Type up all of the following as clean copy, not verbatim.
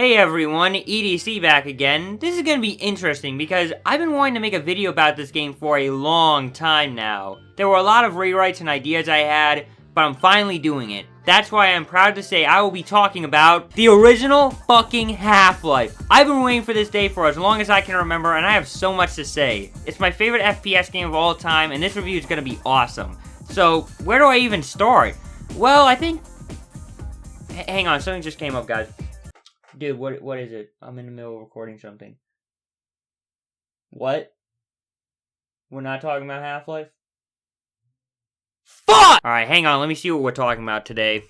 Hey everyone, EDC back again. This is gonna be interesting because I've been wanting to make a video about this game for a long time now. There were a lot of rewrites and ideas I had, but I'm finally doing it. That's why I'm proud to say I will be talking about the original fucking Half-Life. I've been waiting for this day for as long as I can remember, and I have so much to say. It's my favorite FPS game of all time, and this review is gonna be awesome. So, where do I even start? Well, I think... Hang on, something just came up, guys. Dude, what is it? I'm in the middle of recording something. What? We're not talking about Half-Life? Fuck! Alright, hang on, let me see what we're talking about today.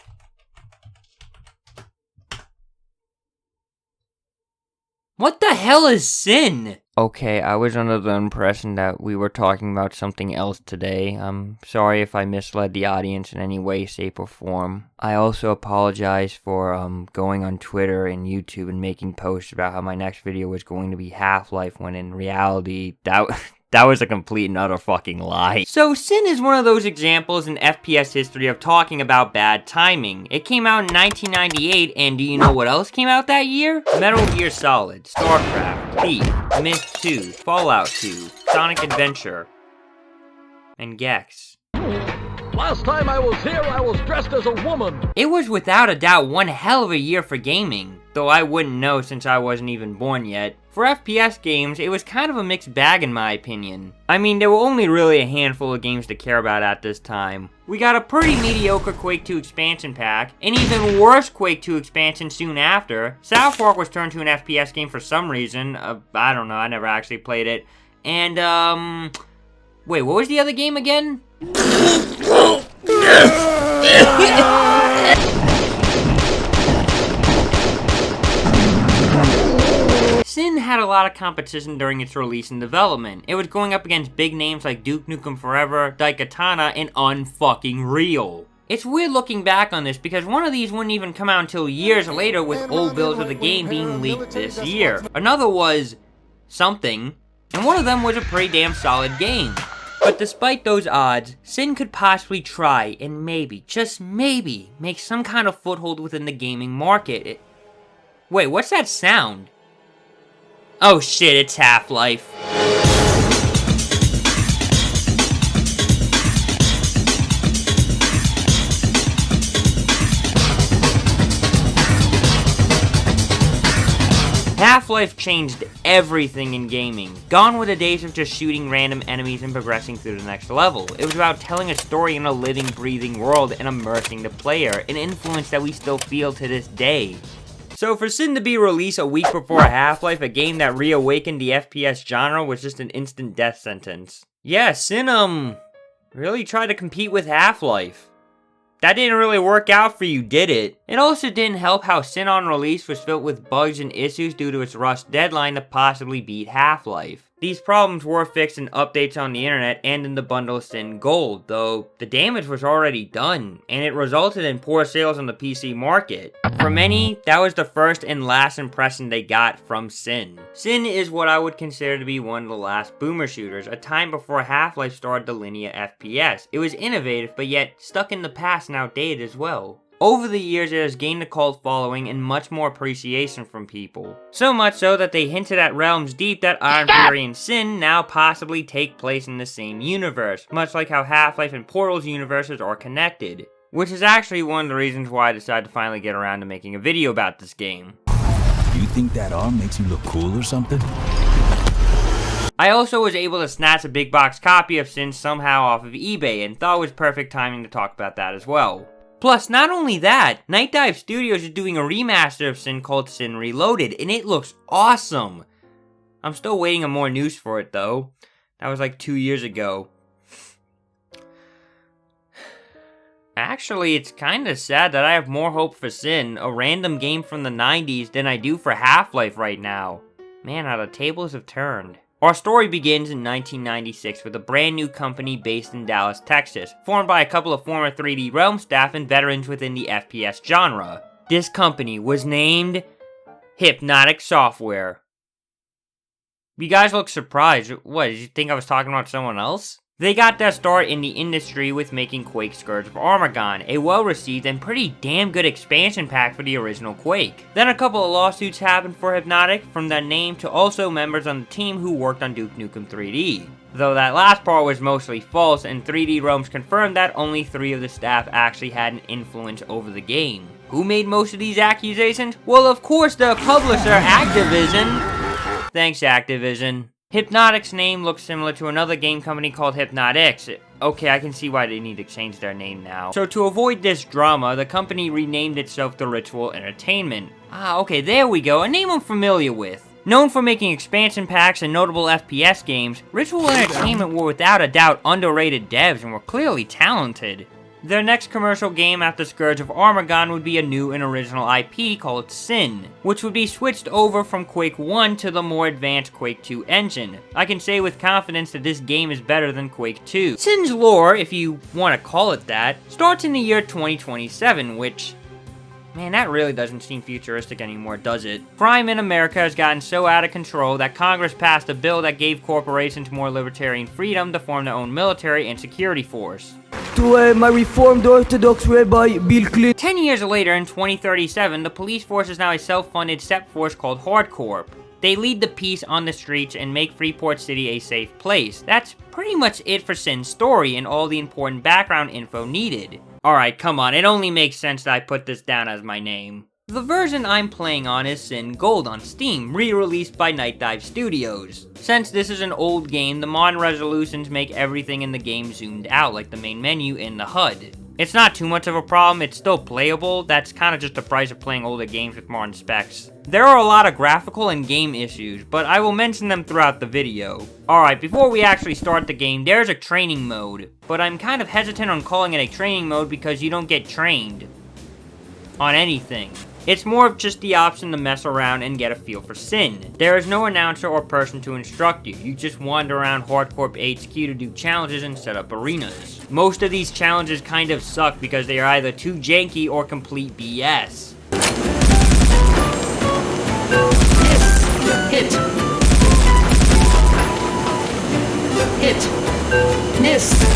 What the hell is SiN? Okay, I was under the impression that we were talking about something else today. I'm sorry if I misled the audience in any way, shape, or form. I also apologize for going on Twitter and YouTube and making posts about how my next video was going to be Half-Life, when in reality, that was a complete and utter fucking lie. So, SiN is one of those examples in FPS history of talking about bad timing. It came out in 1998, and do you know what else came out that year? Metal Gear Solid, StarCraft, Thief, Myth 2, Fallout 2, Sonic Adventure, and Gex. Last time I was here, I was dressed as a woman. It was without a doubt one hell of a year for gaming, though I wouldn't know since I wasn't even born yet. For FPS games, it was kind of a mixed bag in my opinion. I mean, there were only really a handful of games to care about at this time. We got a pretty mediocre Quake 2 expansion pack, an even worse Quake 2 expansion soon after. South Park was turned to an FPS game for some reason. I don't know, I never actually played it. And, wait, what was the other game again? SiN had a lot of competition during its release and development. It was going up against big names like Duke Nukem Forever, Daikatana, and Unfucking Real. It's weird looking back on this because one of these wouldn't even come out until years later, with old builds of the game being leaked this year. Another was something, and one of them was a pretty damn solid game. But despite those odds, SiN could possibly try and maybe, just maybe, make some kind of foothold within the gaming market. Wait, what's that sound? Oh shit, it's Half-Life. Half-Life changed everything in gaming. Gone were the days of just shooting random enemies and progressing through the next level. It was about telling a story in a living, breathing world and immersing the player, an influence that we still feel to this day. So for SiN to be released a week before Half-Life, a game that reawakened the FPS genre, was just an instant death sentence. Yeah, SiN, really tried to compete with Half-Life. That didn't really work out for you, did it? It also didn't help how SiN on release was filled with bugs and issues due to its rushed deadline to possibly beat Half-Life. These problems were fixed in updates on the internet and in the bundle SiN Gold, though the damage was already done, and it resulted in poor sales on the PC market. For many, that was the first and last impression they got from SiN. SiN is what I would consider to be one of the last boomer shooters, a time before Half-Life started the linear FPS. It was innovative, but yet stuck in the past and outdated as well. Over the years, it has gained a cult following and much more appreciation from people. So much so that they hinted at Realms Deep that Iron Fury and SiN now possibly take place in the same universe, much like how Half-Life and Portal's universes are connected. Which is actually one of the reasons why I decided to finally get around to making a video about this game. You think that arm makes you look cool or something? I also was able to snatch a big box copy of SiN somehow off of eBay, and thought it was perfect timing to talk about that as well. Plus, not only that, Night Dive Studios is doing a remaster of SiN called SiN Reloaded, and it looks awesome! I'm still waiting on more news for it, though. That was like 2 years ago. Actually, it's kinda sad that I have more hope for SiN, a random game from the 90s, than I do for Half-Life right now. Man, how the tables have turned. Our story begins in 1996 with a brand new company based in Dallas, Texas, formed by a couple of former 3D Realm staff and veterans within the FPS genre. This company was named Hypnotic Software. You guys look surprised. What, did you think I was talking about someone else? They got their start in the industry with making Quake Scourge of Armageddon, a well-received and pretty damn good expansion pack for the original Quake. Then a couple of lawsuits happened for Hypnotic, from their name to also members on the team who worked on Duke Nukem 3D. Though that last part was mostly false, and 3D Realms confirmed that only 3 of the staff actually had an influence over the game. Who made most of these accusations? Well, of course, the publisher, Activision. Thanks, Activision. Hypnotic's name looks similar to another game company called Hypnotix. Okay, I can see why they need to change their name now. So to avoid this drama, the company renamed itself to Ritual Entertainment. Okay, there we go, a name I'm familiar with. Known for making expansion packs and notable FPS games, Ritual Entertainment were without a doubt underrated devs and were clearly talented. Their next commercial game after Scourge of Armageddon would be a new and original IP called SiN, which would be switched over from Quake 1 to the more advanced Quake 2 engine. I can say with confidence that this game is better than Quake 2. SiN's lore, if you want to call it that, starts in the year 2027, which... man, that really doesn't seem futuristic anymore, does it? Crime in America has gotten so out of control that Congress passed a bill that gave corporations more libertarian freedom to form their own military and security force. To my Reformed Orthodox Rabbi Bill Clinton. 10 years later, in 2037, the police force is now a self-funded SEP force called Hardcorp. They lead the peace on the streets and make Freeport City a safe place. That's pretty much it for SiN's story and all the important background info needed. Alright, come on, it only makes sense that I put this down as my name. The version I'm playing on is SiN Gold on Steam, re-released by Night Dive Studios. Since this is an old game, the modern resolutions make everything in the game zoomed out, like the main menu and the HUD. It's not too much of a problem, it's still playable, that's kinda just the price of playing older games with modern specs. There are a lot of graphical and game issues, but I will mention them throughout the video. Alright, before we actually start the game, there's a training mode, but I'm kind of hesitant on calling it a training mode because you don't get trained on anything. It's more of just the option to mess around and get a feel for SiN. There is no announcer or person to instruct you. You just wander around Hardcorp HQ to do challenges and set up arenas. Most of these challenges kind of suck because they are either too janky or complete BS. Hit. Miss.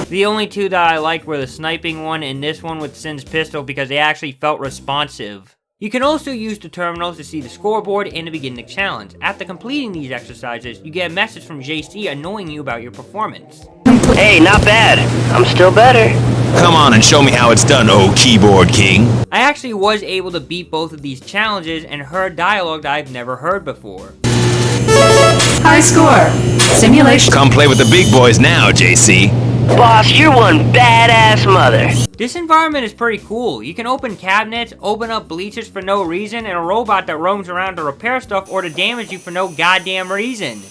The only two that I liked were the sniping one and this one with SiN's pistol because they actually felt responsive. You can also use the terminals to see the scoreboard and to begin the challenge. After completing these exercises, you get a message from JC annoying you about your performance. Hey, not bad. I'm still better. Come on and show me how it's done, oh keyboard king. I actually was able to beat both of these challenges and heard dialogue that I've never heard before. High score. Simulation. Come play with the big boys now, JC. Boss, you're one badass mother. This environment is pretty cool. You can open cabinets, open up bleachers for no reason, and a robot that roams around to repair stuff or to damage you for no goddamn reason.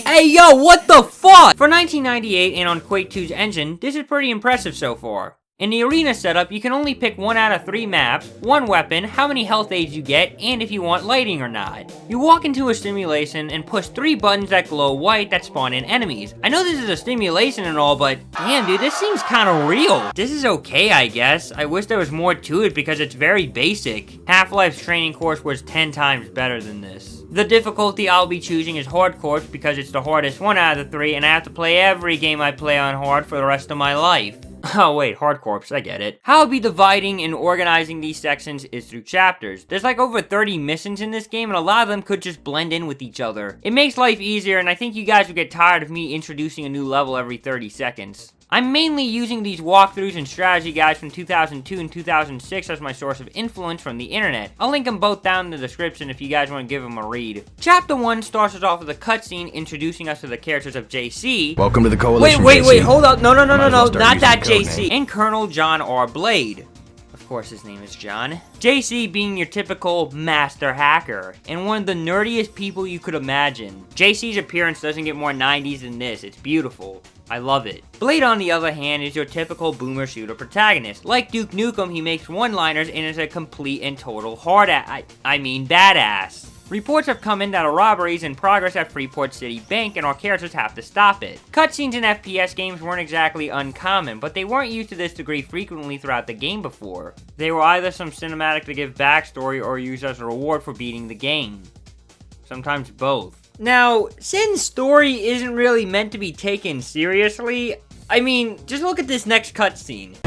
Hey yo, what the fuck? For 1998 and on Quake 2's engine, this is pretty impressive so far. In the arena setup, you can only pick 1 out of 3 maps, 1 weapon, how many health aids you get, and if you want lighting or not. You walk into a simulation and push 3 buttons that glow white that spawn in enemies. I know this is a simulation and all, but damn dude, this seems kinda real. This is okay, I guess. I wish there was more to it because it's very basic. Half-Life's training course was 10 times better than this. The difficulty I'll be choosing is Hardcore because it's the hardest one out of the 3 and I have to play every game I play on hard for the rest of my life. Oh wait, Hardcore, I get it. How I'll be dividing and organizing these sections is through chapters. There's like over 30 missions in this game and a lot of them could just blend in with each other. It makes life easier and I think you guys will get tired of me introducing a new level every 30 seconds. I'm mainly using these walkthroughs and strategy guides from 2002 and 2006 as my source of influence from the internet. I'll link them both down in the description if you guys want to give them a read. Chapter 1 starts us off with a cutscene introducing us to the characters of JC. Welcome to the coalition. Wait, hold up. No, not that JC. And Colonel John R. Blade. Of course his name is John. JC being your typical master hacker, and one of the nerdiest people you could imagine. JC's appearance doesn't get more 90s than this, it's beautiful. I love it. Blade, on the other hand, is your typical boomer shooter protagonist. Like Duke Nukem, he makes one-liners and is a complete and total badass. Reports have come in that a robbery is in progress at Freeport City Bank and our characters have to stop it. Cutscenes in FPS games weren't exactly uncommon, but they weren't used to this degree frequently throughout the game before. They were either some cinematic to give backstory or used as a reward for beating the game. Sometimes both. Now, SiN's story isn't really meant to be taken seriously. I mean, just look at this next cutscene.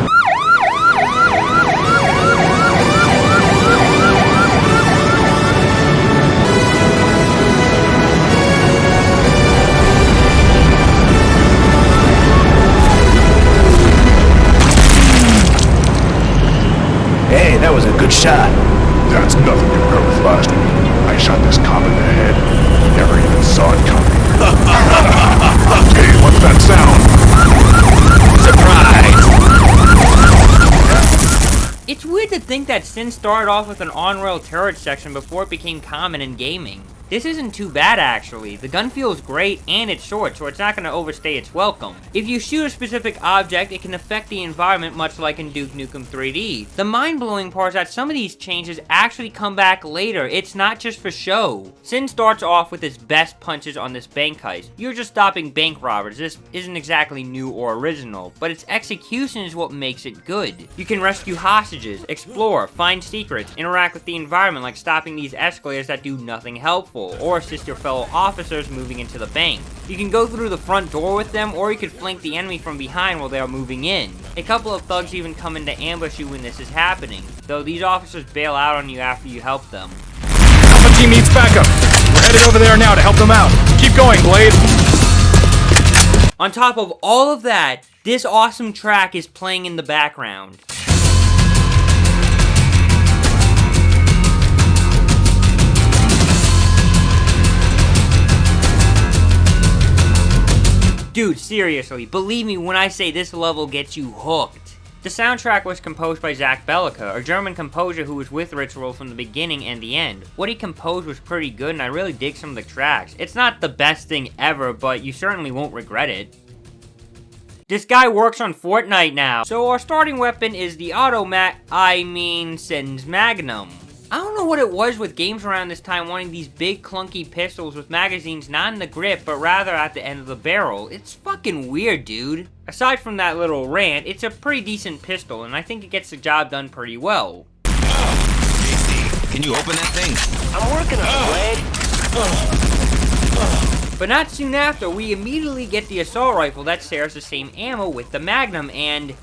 Hey, that was a good shot. That's nothing compared with last week. I shot this cop in the head. He never even saw it coming. Hey, what's that sound? Surprise! It's weird to think that SiN started off with an on-rail turret section before it became common in gaming. This isn't too bad actually. The gun feels great and it's short, so it's not going to overstay its welcome. If you shoot a specific object, it can affect the environment much like in Duke Nukem 3D. The mind-blowing part is that some of these changes actually come back later. It's not just for show. SiN starts off with its best punches on this bank heist. You're just stopping bank robbers. This isn't exactly new or original, but its execution is what makes it good. You can rescue hostages, explore, find secrets, interact with the environment like stopping these escalators that do nothing helpful, or assist your fellow officers moving into the bank. You can go through the front door with them, or you could flank the enemy from behind while they are moving in. A couple of thugs even come in to ambush you when this is happening, though these officers bail out on you after you help them. Alpha team needs backup. We're headed over there now to help them out. Keep going, Blade. On top of all of that, this awesome track is playing in the background. Dude, seriously, believe me when I say this level gets you hooked. The soundtrack was composed by Zach Bellica, a German composer who was with Ritual from the beginning and the end. What he composed was pretty good and I really dig some of the tracks. It's not the best thing ever, but you certainly won't regret it. This guy works on Fortnite now. So our starting weapon is the SiN's Magnum. I don't know what it was with games around this time wanting these big clunky pistols with magazines not in the grip but rather at the end of the barrel. It's fucking weird, dude. Aside from that little rant, it's a pretty decent pistol and I think it gets the job done pretty well. JC, can you open that thing? I'm working on it, Blade. But not soon after, we immediately get the assault rifle that shares the same ammo with the Magnum and...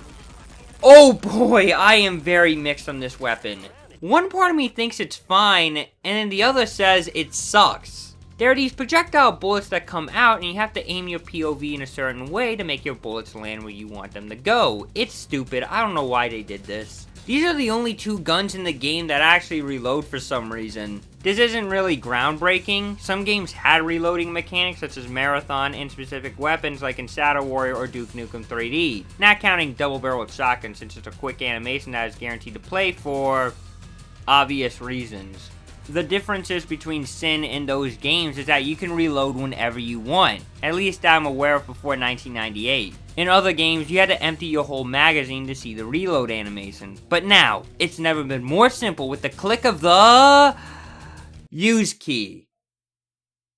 oh boy, I am very mixed on this weapon. One part of me thinks it's fine, and then the other says it sucks. There are these projectile bullets that come out, and you have to aim your POV in a certain way to make your bullets land where you want them to go. It's stupid, I don't know why they did this. These are the only two guns in the game that actually reload for some reason. This isn't really groundbreaking. Some games had reloading mechanics such as Marathon and specific weapons like in Shadow Warrior or Duke Nukem 3D. Not counting double-barreled shotgun since it's a quick animation that is guaranteed to play for... obvious reasons. The differences between SiN and those games is that you can reload whenever you want. At least I'm aware of before 1998. In other games, you had to empty your whole magazine to see the reload animation. But now, it's never been more simple with the click of the... use key.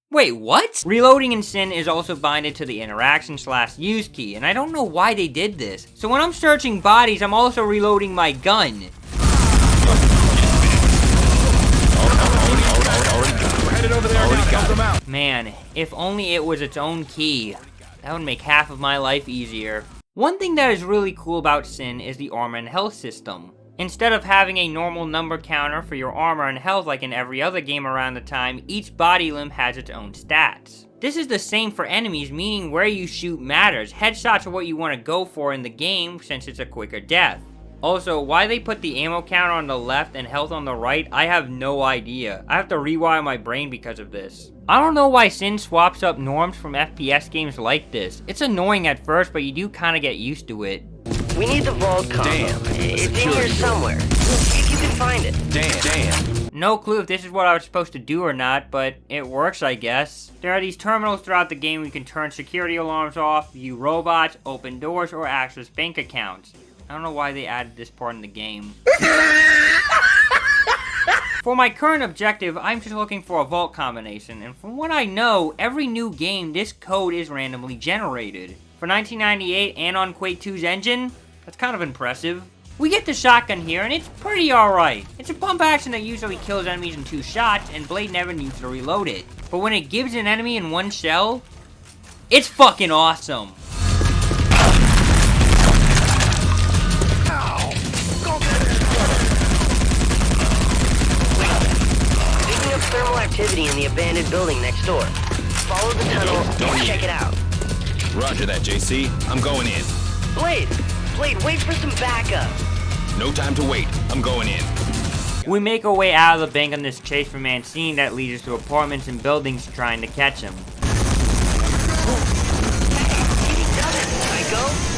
Wait, what? Reloading in SiN is also binded to the interaction/use key, and I don't know why they did this. So when I'm searching bodies, I'm also reloading my gun. Over there now, help them out. Man, if only it was its own key. That would make half of my life easier. One thing that is really cool about SiN is the armor and health system. Instead of having a normal number counter for your armor and health like in every other game around the time, each body limb has its own stats. This is the same for enemies, meaning where you shoot matters. Headshots are what you want to go for in the game since it's a quicker death. Also, why they put the ammo counter on the left and health on the right, I have no idea. I have to rewire my brain because of this. I don't know why SiN swaps up norms from FPS games like this. It's annoying at first, but you do kinda get used to it. We need the vault combo. Damn. It's in here somewhere. See if you can find it. Damn. No clue if this is what I was supposed to do or not, but it works, I guess. There are these terminals throughout the game where you can turn security alarms off, view robots, open doors, or access bank accounts. I don't know why they added this part in the game. For my current objective, I'm just looking for a vault combination, and from what I know, every new game, this code is randomly generated. For 1998 and on Quake 2's engine, that's kind of impressive. We get the shotgun here, and it's pretty alright. It's a pump action that usually kills enemies in 2 shots, and Blade never needs to reload it. But when it gives an enemy in 1 shell, it's fucking awesome. Picking up thermal activity in the abandoned building next door. Follow the tunnel and check it out. Roger that, JC. I'm going in. Blade, wait for some backup. No time to wait. I'm going in. We make our way out of the bank on this chase for Mancini that leads us to apartments and buildings trying to catch him.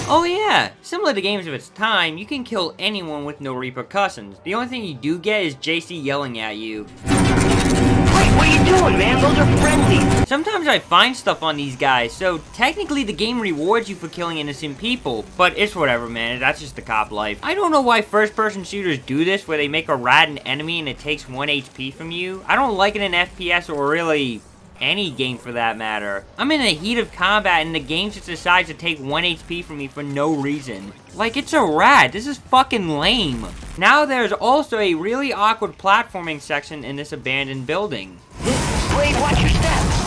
Oh yeah, similar to games of its time, you can kill anyone with no repercussions. The only thing you do get is JC yelling at you. Wait, what are you doing, man? Those are friendlies. Sometimes I find stuff on these guys, so technically the game rewards you for killing innocent people. But it's whatever, man, that's just the cop life. I don't know why first-person shooters do this, where they make a rat enemy and it takes 1 HP from you. I don't like it in FPS or really any game for that matter. I'm in the heat of combat and the game just decides to take 1 HP from me for no reason. Like, it's a rat. This is fucking lame. Now there's also a really awkward platforming section in this abandoned building. Blade, watch your steps.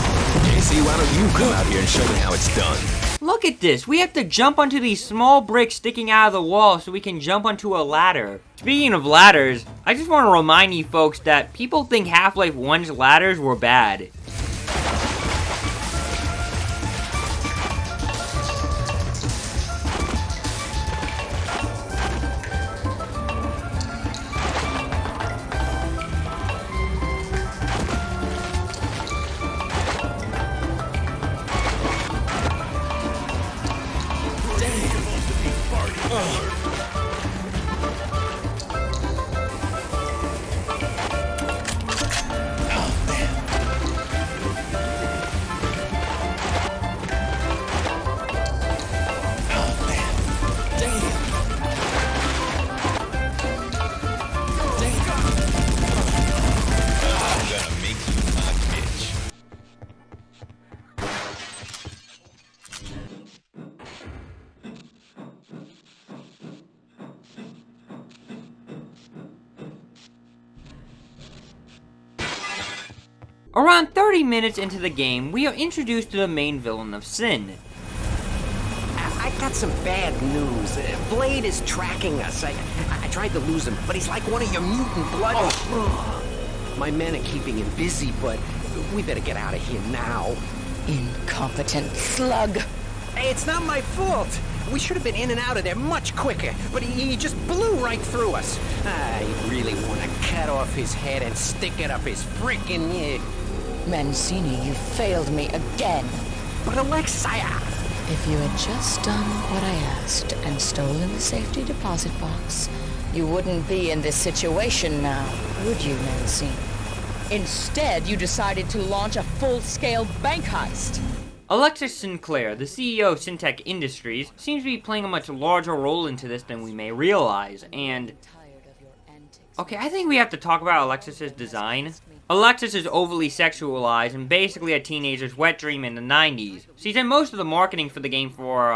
JC, why don't you come out here and show me how it's done? Look at this. We have to jump onto these small bricks sticking out of the wall so we can jump onto a ladder. Speaking of ladders, I just want to remind you folks that people think Half-Life 1's ladders were bad. Around 30 minutes into the game, we are introduced to the main villain of SiN. I got some bad news. Blade is tracking us. I tried to lose him, but he's like one of your mutant blood. My men are keeping him busy, but we better get out of here now. Incompetent slug. Hey, it's not my fault. We should have been in and out of there much quicker, but he just blew right through us. I really want to cut off his head and stick it up his frickin' ear. Mancini, you failed me again. But Elexis, If you had just done what I asked and stolen the safety deposit box, you wouldn't be in this situation now, would you, Mancini? Instead, you decided to launch a full-scale bank heist. Elexis Sinclaire, the CEO of Sintek Industries, seems to be playing a much larger role into this than we may realize, and... Okay, I think we have to talk about Alexis's design. Elexis is overly sexualized and basically a teenager's wet dream in the 90s. She's in most of the marketing for the game for,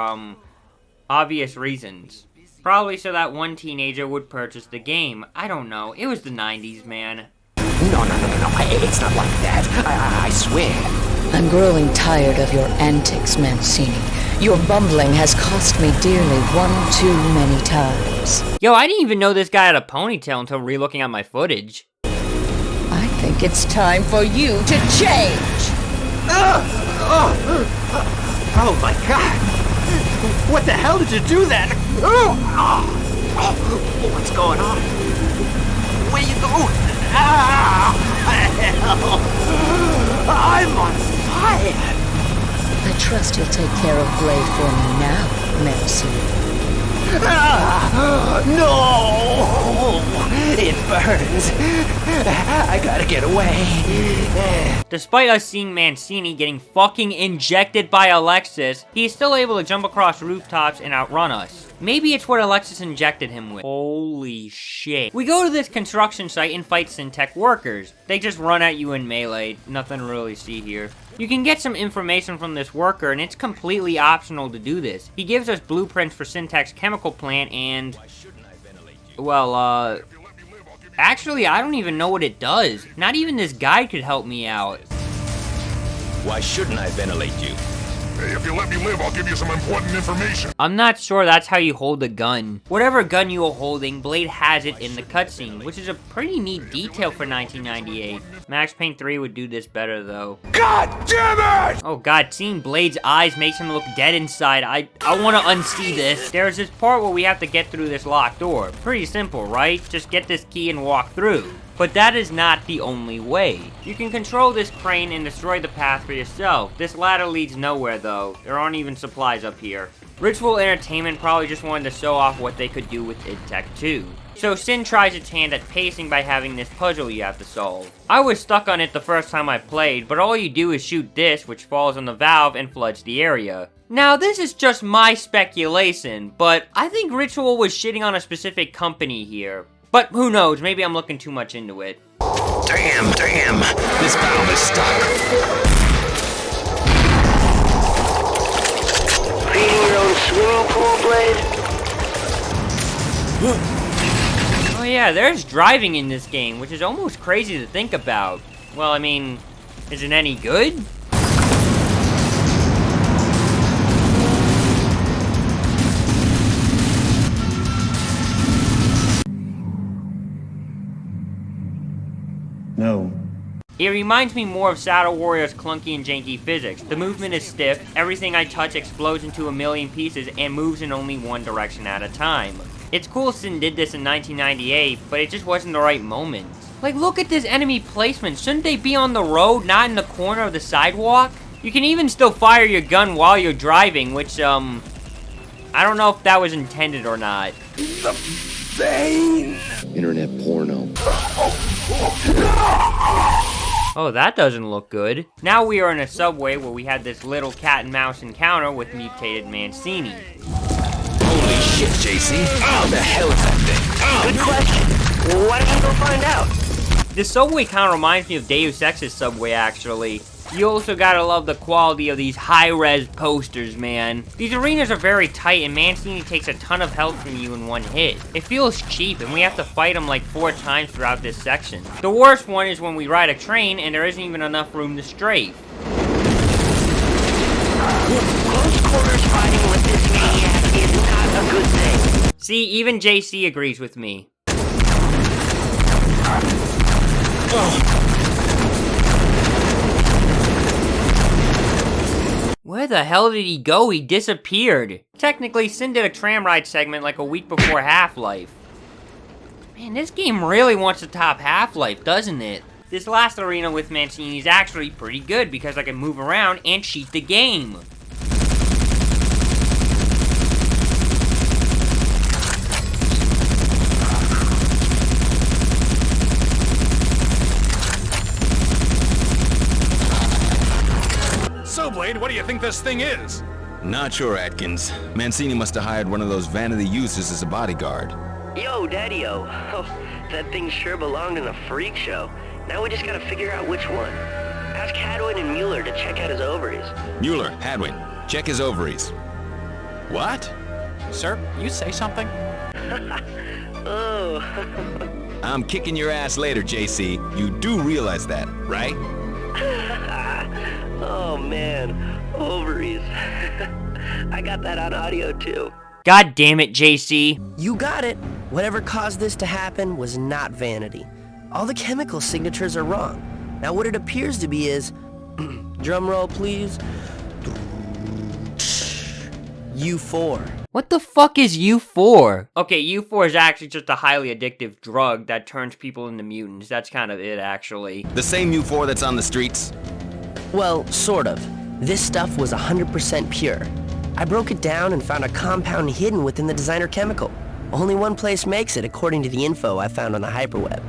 obvious reasons. Probably so that one teenager would purchase the game. I don't know. It was the 90s, man. No. It's not like that. I swear. I'm growing tired of your antics, Mancini. Your bumbling has cost me dearly one too many times. Yo, I didn't even know this guy had a ponytail until re-looking at my footage. I think it's time for you to change! Oh my god! What the hell did you do that? What's going on? Where you going? Hell! I'm on fire! I trust you'll take care of Blade for me now, Mancini. No! It burns. I gotta get away. Despite us seeing Mancini getting fucking injected by Elexis, he is still able to jump across rooftops and outrun us. Maybe it's what Elexis injected him with. Holy shit. We go to this construction site and fight Sintek workers. They just run at you in melee. Nothing to really see here. You can get some information from this worker, and it's completely optional to do this. He gives us blueprints for Sintek's chemical plant and... well, actually, I don't even know what it does. Not even this guy could help me out. Why shouldn't I ventilate you? Hey, if you let me live, I'll give you some important information. I'm not sure that's how you hold a gun. Whatever gun you are holding, Blade has it in the cutscene, which is a pretty neat detail for 1998. Max Payne 3 would do this better, though. God damn it! Oh god, seeing Blade's eyes makes him look dead inside. I want to unsee this. There's this part where we have to get through this locked door. Pretty simple, right? Just get this key and walk through. But that is not the only way. You can control this crane and destroy the path for yourself. This ladder leads nowhere though. There aren't even supplies up here. Ritual Entertainment probably just wanted to show off what they could do with id Tech 2. So SiN tries its hand at pacing by having this puzzle you have to solve. I was stuck on it the first time I played, but all you do is shoot this, which falls on the valve and floods the area. Now, this is just my speculation, but I think Ritual was shitting on a specific company here. But who knows, maybe I'm looking too much into it. Damn, this valve is stuck. Creating your own swimming pool, Blade? Oh yeah, there's driving in this game, which is almost crazy to think about. Well, I mean, is it any good? No. It reminds me more of Shadow Warrior's clunky and janky physics. The movement is stiff, everything I touch explodes into a million pieces, and moves in only one direction at a time. It's cool SiN did this in 1998, but it just wasn't the right moment. Like, look at this enemy placement. Shouldn't they be on the road, not in the corner of the sidewalk? You can even still fire your gun while you're driving, which, I don't know if that was intended or not. The vein! Internet porno. Oh, that doesn't look good. Now we are in a subway where we had this little cat and mouse encounter with mutated Mancini. Holy shit, JC. How the hell is that thing? Good question. Why don't you go find out? This subway kind of reminds me of Deus Ex's subway, actually. You also gotta love the quality of these high-res posters, man. These arenas are very tight, and Mancini takes a ton of health from you in one hit. It feels cheap, and we have to fight him like 4 times throughout this section. The worst one is when we ride a train, and there isn't even enough room to strafe. Close quarters fighting with this maniac is not a good thing. See, even JC agrees with me. Where the hell did he go? He disappeared. Technically, SiN did a tram ride segment like a week before Half-Life. Man, this game really wants to top Half-Life, doesn't it? This last arena with Mancini is actually pretty good because I can move around and cheat the game. So, Blade, what do you think this thing is? Not sure, Atkins. Mancini must have hired one of those vanity users as a bodyguard. Yo, Daddy-o. Oh, that thing sure belonged in a freak show. Now we just gotta figure out which one. Ask Hadwin and Mueller to check out his ovaries. Mueller, Hadwin, check his ovaries. What? Sir, you say something? Oh. I'm kicking your ass later, JC. You do realize that, right? Oh man, ovaries. I got that on audio too. God damn it, JC. You got it. Whatever caused this to happen was not vanity. All the chemical signatures are wrong. Now what it appears to be is, drum roll please, U4. What the fuck is U4? Okay, U4 is actually just a highly addictive drug that turns people into mutants. That's kind of it, actually. The same U4 that's on the streets? Well, sort of. This stuff was 100% pure. I broke it down and found a compound hidden within the designer chemical. Only one place makes it, according to the info I found on the hyperweb.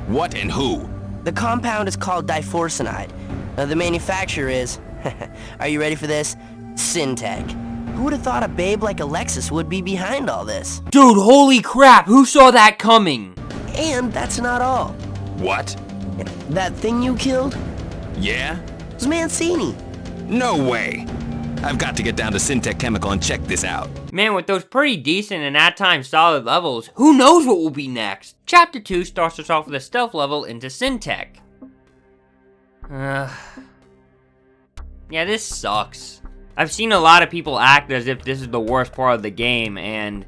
What and who? The compound is called diphorcinide. The manufacturer is... are you ready for this? Sintek. Who would have thought a babe like Elexis would be behind all this? Dude, holy crap, who saw that coming? And that's not all. What? That thing you killed Yeah? was Mancini. No way! I've got to get down to Sintek Chemical and check this out. Man, with those pretty decent and at times solid levels, who knows what will be next? Chapter 2 starts us off with a stealth level into Sintek. Yeah, this sucks. I've seen a lot of people act as if this is the worst part of the game, and...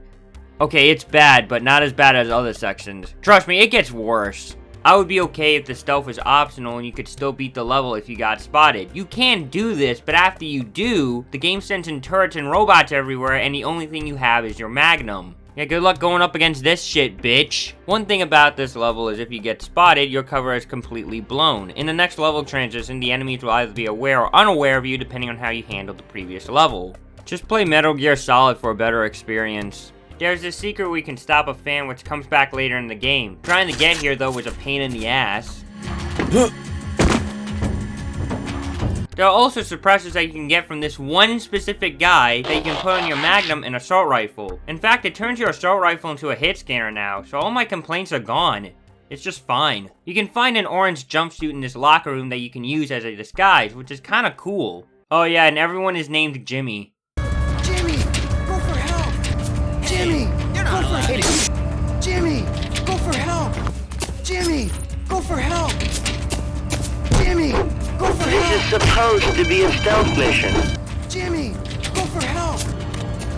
okay, it's bad, but not as bad as other sections. Trust me, it gets worse. I would be okay if the stealth was optional and you could still beat the level if you got spotted. You can do this, but after you do, the game sends in turrets and robots everywhere, and the only thing you have is your Magnum. Yeah, good luck going up against this shit, bitch. One thing about this level is if you get spotted, your cover is completely blown. In the next level transition, the enemies will either be aware or unaware of you depending on how you handled the previous level. Just play Metal Gear Solid for a better experience. There's this secret where you can stop a fan which comes back later in the game. Trying to get here though was a pain in the ass. There are also suppressors that you can get from this one specific guy that you can put on your Magnum and assault rifle. In fact, it turns your assault rifle into a hit scanner now, so all my complaints are gone. It's just fine. You can find an orange jumpsuit in this locker room that you can use as a disguise, which is kinda cool. Oh yeah, and everyone is named Jimmy. Jimmy, go for help! Jimmy, go for help! Jimmy, go for help! Jimmy, go for help! Jimmy, go for help! This is supposed to be a stealth mission. Jimmy, go for help!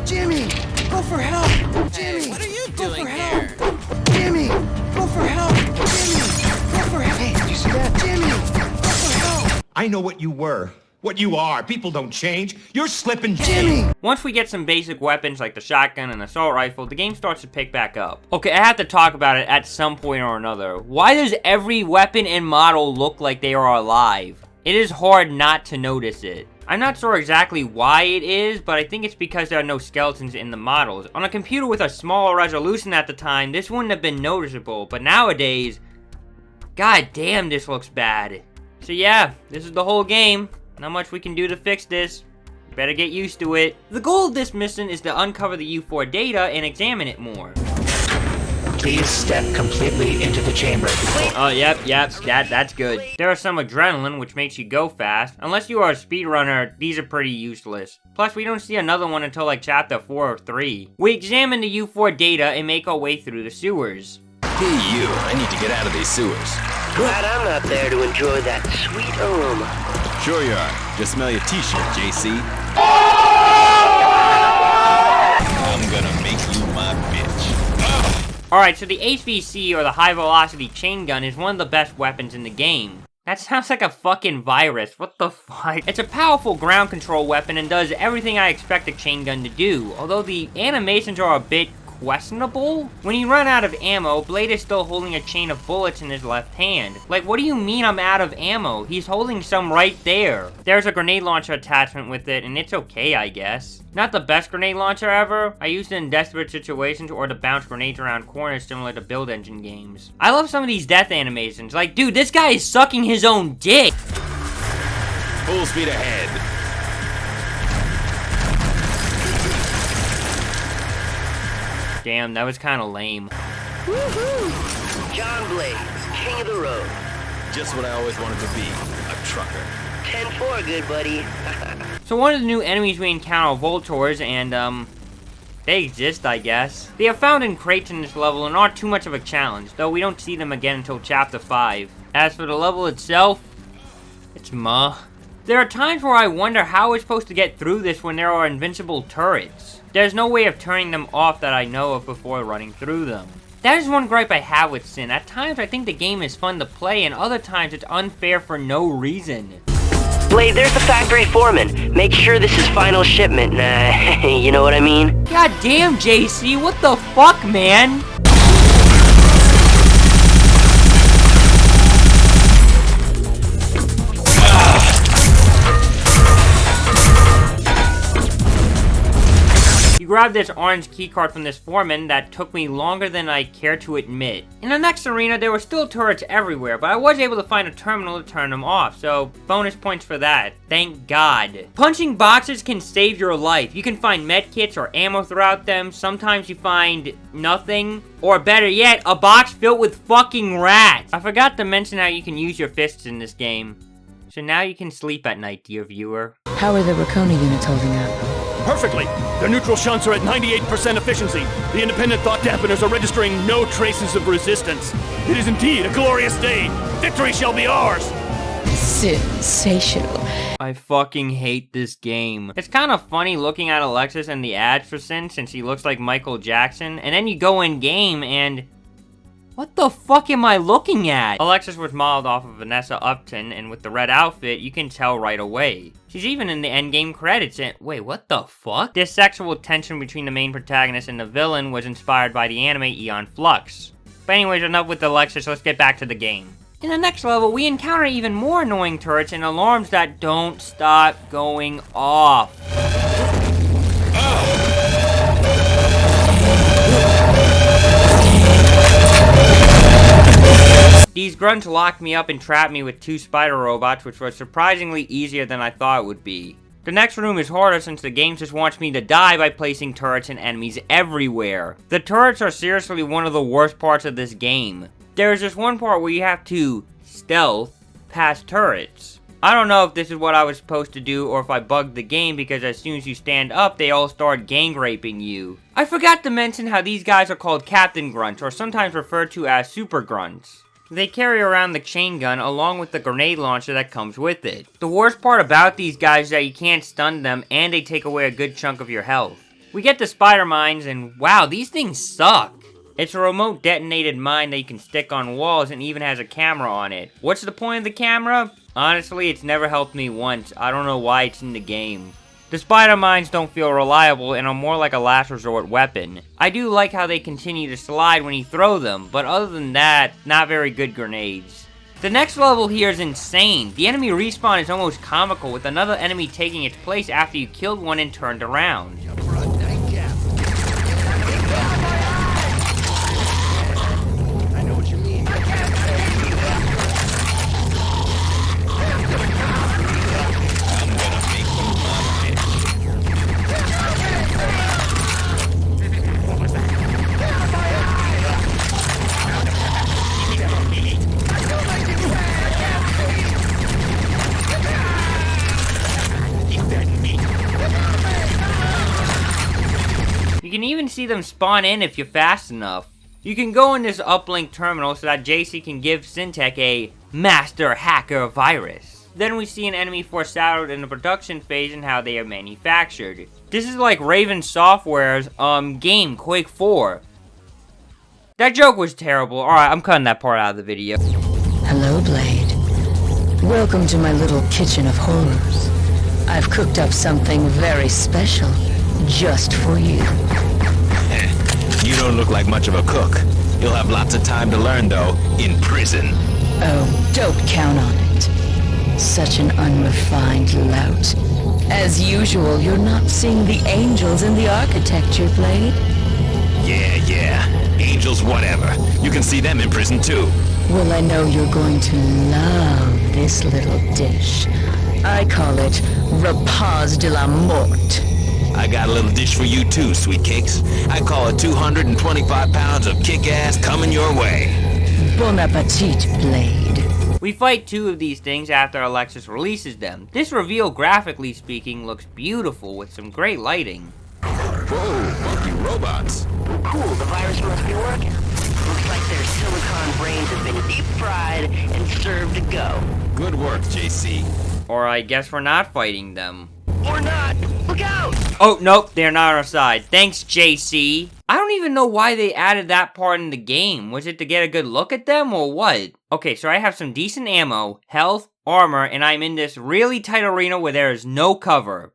Jimmy, go for help! Jimmy, what are you doing here? Jimmy, go for help! Jimmy, go for help! Hey, did you see that? Jimmy, go for help! I know what you were. What you are. People don't change. You're slipping. Jimmy! Once we get some basic weapons like the shotgun and assault rifle, the game starts to pick back up. Okay, I have to talk about it at some point or another. Why does every weapon and model look like they are alive? It is hard not to notice it. I'm not sure exactly why it is, but I think it's because there are no skeletons in the models. On a computer with a smaller resolution at the time, this wouldn't have been noticeable, but nowadays, god damn, this looks bad. So yeah, this is the whole game. Not much we can do to fix this. Better get used to it. The goal of this mission is to uncover the U4 data and examine it more. Please step completely into the chamber. Oh, yep, that's good. There is some adrenaline, which makes you go fast. Unless you are a speedrunner, these are pretty useless. Plus, we don't see another one until like chapter 4 or 3. We examine the U4 data and make our way through the sewers. Hey you, I need to get out of these sewers. Glad I'm not there to enjoy that sweet aroma. Sure you are. Just smell your t-shirt, JC. I'm gonna make you my bitch. Alright, so the HVC, or the High Velocity Chain Gun, is one of the best weapons in the game. That sounds like a fucking virus. What the fuck? It's a powerful ground control weapon and does everything I expect a chain gun to do, although the animations are a bit questionable. When you run out of ammo, Blade is still holding a chain of bullets in his left hand. Like, what do you mean I'm out of ammo? He's holding some right there. There's a grenade launcher attachment with it, and it's okay, I guess. Not the best grenade launcher ever. I used it in desperate situations or to bounce grenades around corners similar to build engine games. I love some of these death animations. Like, dude, this guy is sucking his own dick. Full speed ahead. Damn, that was kind of lame. Woohoo! John Blaze, king of the road. Just what I always wanted to be, a trucker. 10-4, good buddy. So one of the new enemies we encounter are Voltors, and they exist, I guess. They are found in crates in this level and aren't too much of a challenge, though we don't see them again until chapter 5. As for the level itself, it's muh. There are times where I wonder how we're supposed to get through this when there are invincible turrets. There's no way of turning them off that I know of before running through them. That is one gripe I have with SiN. At times I think the game is fun to play, and other times it's unfair for no reason. Blade, there's the factory foreman. Make sure this is final shipment. You know what I mean? God damn, JC, what the fuck, man? You grab this orange keycard from this foreman that took me longer than I care to admit. In the next arena, there were still turrets everywhere, but I was able to find a terminal to turn them off, so bonus points for that. Thank God. Punching boxes can save your life. You can find medkits or ammo throughout them. Sometimes you find nothing, or better yet, a box filled with fucking rats. I forgot to mention how you can use your fists in this game. So now you can sleep at night, dear viewer. How are the Raccoon units holding up? Perfectly. Their neutral shunts are at 98% efficiency. The independent thought dampeners are registering no traces of resistance. It is indeed a glorious day. Victory shall be ours. Sensational. I fucking hate this game. It's kind of funny looking at Elexis and the ads for SiN since he looks like Michael Jackson, and then you go in game and... what the fuck am I looking at? Elexis was modeled off of Vanessa Upton, and with the red outfit, you can tell right away. She's even in the endgame credits, and wait, what the fuck? This sexual tension between the main protagonist and the villain was inspired by the anime Aeon Flux. But anyways, enough with Elexis, let's get back to the game. In the next level, we encounter even more annoying turrets and alarms that don't stop going off. These grunts locked me up and trapped me with 2 spider robots, which was surprisingly easier than I thought it would be. The next room is harder since the game just wants me to die by placing turrets and enemies everywhere. The turrets are seriously one of the worst parts of this game. There's this one part where you have to stealth past turrets. I don't know if this is what I was supposed to do or if I bugged the game because as soon as you stand up, they all start gang raping you. I forgot to mention how these guys are called Captain Grunts, or sometimes referred to as Super Grunts. They carry around the chain gun along with the grenade launcher that comes with it. The worst part about these guys is that you can't stun them and they take away a good chunk of your health. We get the spider mines and wow, these things suck. It's a remote detonated mine that you can stick on walls and even has a camera on it. What's the point of the camera? Honestly, it's never helped me once. I don't know why it's in the game. The spider mines don't feel reliable and are more like a last resort weapon. I do like how they continue to slide when you throw them, but other than that, not very good grenades. The next level here is insane. The enemy respawn is almost comical, with another enemy taking its place after you killed one and turned around. I know what you mean. You can even see them spawn in if you're fast enough. You can go in this uplink terminal so that JC can give Sintek a master hacker virus. Then we see an enemy foreshadowed in the production phase and how they are manufactured. This is like Raven Software's game, Quake 4. That joke was terrible. Alright, I'm cutting that part out of the video. Hello, Blade. Welcome to my little kitchen of horrors. I've cooked up something very special, just for you. You don't look like much of a cook. You'll have lots of time to learn, though, in prison. Oh, don't count on it. Such an unrefined lout. As usual, you're not seeing the angels in the architecture, Blade. Yeah. Angels, whatever. You can see them in prison, too. Well, I know you're going to love this little dish. I call it repas de la mort. I got a little dish for you, too, sweet cakes. I call it 225 pounds of kick-ass coming your way. Bon appetit, Blade. We fight 2 of these things after Elexis releases them. This reveal, graphically speaking, looks beautiful with some great lighting. Whoa, monkey robots. Cool, the virus must be working. Looks like their silicon brains have been deep fried and served to go. Good work, JC. Or I guess we're not fighting them. Or not! Look out! Oh, nope, they're not on our side. Thanks, JC. I don't even know why they added that part in the game. Was it to get a good look at them, or what? Okay, so I have some decent ammo, health, armor, and I'm in this really tight arena where there is no cover.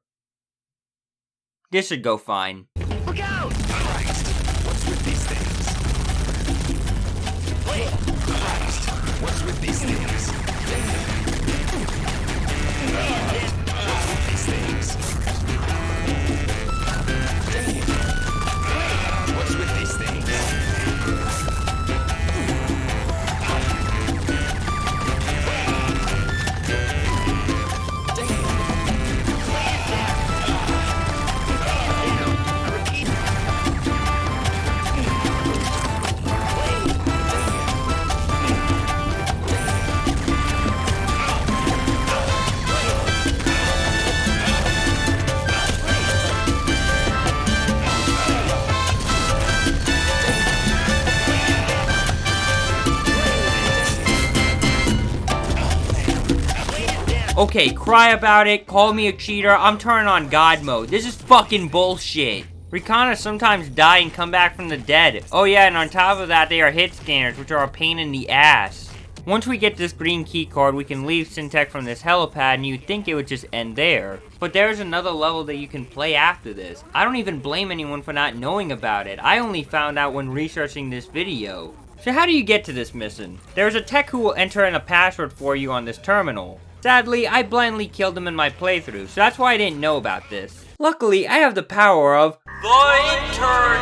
This should go fine. Look out! Christ, what's with these things? Wait! Christ, what's with these things? What's with these things? Okay, cry about it, call me a cheater, I'm turning on God mode. This is fucking bullshit. Reconners sometimes die and come back from the dead. Oh yeah, and on top of that, they are hit scanners, which are a pain in the ass. Once we get this green key card, we can leave Sintek from this helipad, and you'd think it would just end there. But there's another level that you can play after this. I don't even blame anyone for not knowing about it. I only found out when researching this video. So how do you get to this mission? There's a tech who will enter in a password for you on this terminal. Sadly, I blindly killed him in my playthrough, so that's why I didn't know about this. Luckily, I have the power of the internet!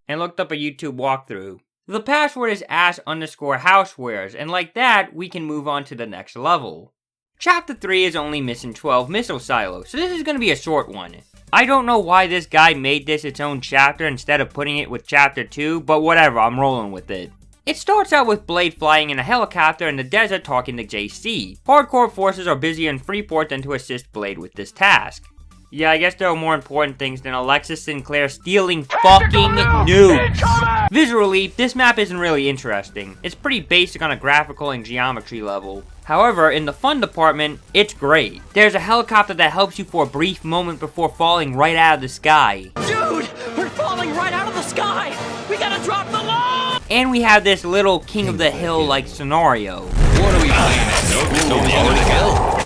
And looked up a YouTube walkthrough. The password is ash_housewares, and like that, we can move on to the next level. Chapter 3 is only missing 12 missile silos, so this is going to be a short one. I don't know why this guy made this its own chapter instead of putting it with chapter 2, but whatever, I'm rolling with it. It starts out with Blade flying in a helicopter in the desert talking to JC. Hardcore forces are busier in Freeport than to assist Blade with this task. Yeah, I guess there are more important things than Elexis Sinclaire stealing fucking nukes. Visually, this map isn't really interesting. It's pretty basic on a graphical and geometry level. However, in the fun department, it's great. There's a helicopter that helps you for a brief moment before falling right out of the sky. Dude, we're falling right out of the sky! We gotta drop the load! And we have this little King of the Hill like scenario. What are we playing at?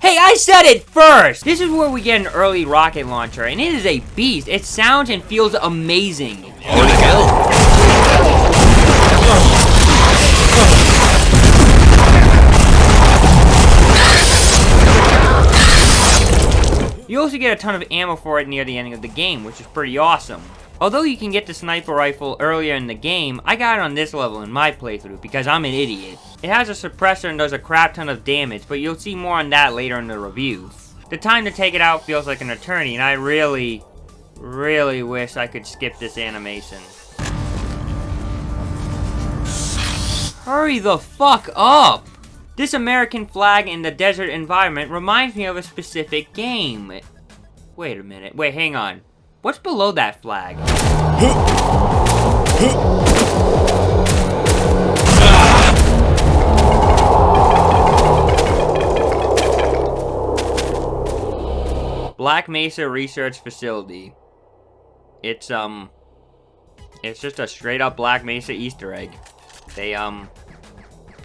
Hey, I said it first! This is where we get an early rocket launcher, and it is a beast. It sounds and feels amazing. You also get a ton of ammo for it near the ending of the game, which is pretty awesome. Although you can get the sniper rifle earlier in the game, I got it on this level in my playthrough because I'm an idiot. It has a suppressor and does a crap ton of damage, but you'll see more on that later in the review. The time to take it out feels like an eternity, and I really wish I could skip this animation. Hurry the fuck up! This American flag in the desert environment reminds me of a specific game. Wait a minute, wait, hang on. What's below that flag? Black Mesa Research Facility. It's just a straight up Black Mesa Easter egg. They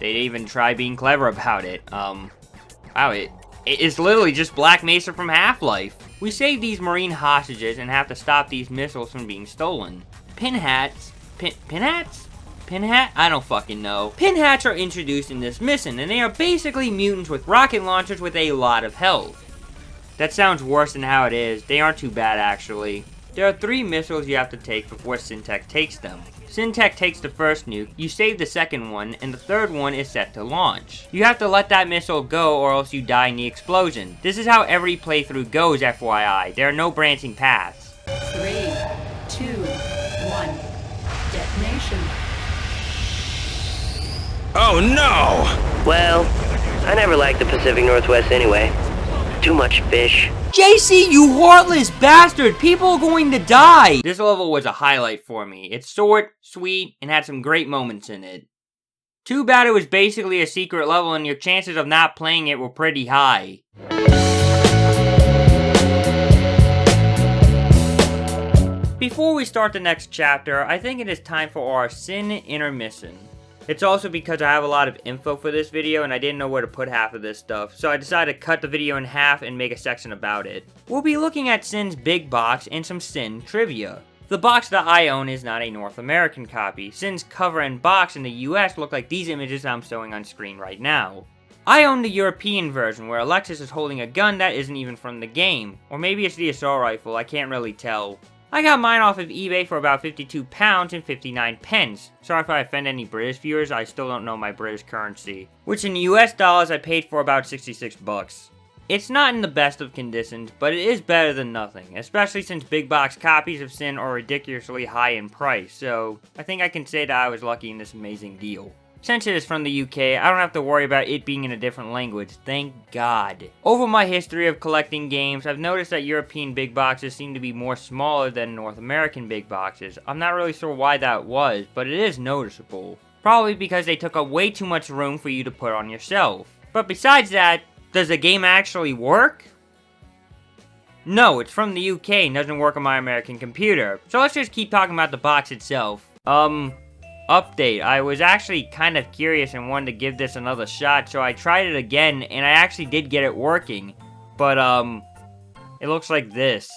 even try being clever about it. Wow, it's literally just Black Mesa from Half-Life. We save these Marine hostages and have to stop these missiles from being stolen. Pinhats? Pinhats? Pinhat? I don't fucking know. Pinhats are introduced in this mission, and they are basically mutants with rocket launchers with a lot of health. That sounds worse than how it is. They aren't too bad, actually. There are 3 missiles you have to take before Sintek takes them. Sintek takes the first nuke, you save the second one, and the third one is set to launch. You have to let that missile go or else you die in the explosion. This is how every playthrough goes, FYI. There are no branching paths. 3, 2, 1. Detonation. Oh no! Well, I never liked the Pacific Northwest anyway. Too much fish. JC, you heartless bastard! People are going to die! This level was a highlight for me. It's short, sweet, and had some great moments in it. Too bad it was basically a secret level and your chances of not playing it were pretty high. Before we start the next chapter, I think it is time for our SiN Intermission. It's also because I have a lot of info for this video and I didn't know where to put half of this stuff, so I decided to cut the video in half and make a section about it. We'll be looking at SiN's big box and some SiN trivia. The box that I own is not a North American copy. SiN's cover and box in the US look like these images I'm showing on screen right now. I own the European version where Elexis is holding a gun that isn't even from the game, or maybe it's the assault rifle, I can't really tell. I got mine off of eBay for about £52 and 59 pence. Sorry if I offend any British viewers, I still don't know my British currency. Which in US dollars I paid for about 66 bucks. It's not in the best of conditions, but it is better than nothing, especially since big box copies of SiN are ridiculously high in price, so I think I can say that I was lucky in this amazing deal. Since it is from the UK, I don't have to worry about it being in a different language, thank God. Over my history of collecting games, I've noticed that European big boxes seem to be more smaller than North American big boxes. I'm not really sure why that was, but it is noticeable. Probably because they took up way too much room for you to put on your shelf. But besides that, does the game actually work? No, it's from the UK and doesn't work on my American computer. So let's just keep talking about the box itself. Update. I was actually kind of curious and wanted to give this another shot, so I tried it again, and I actually did get it working. But, it looks like this.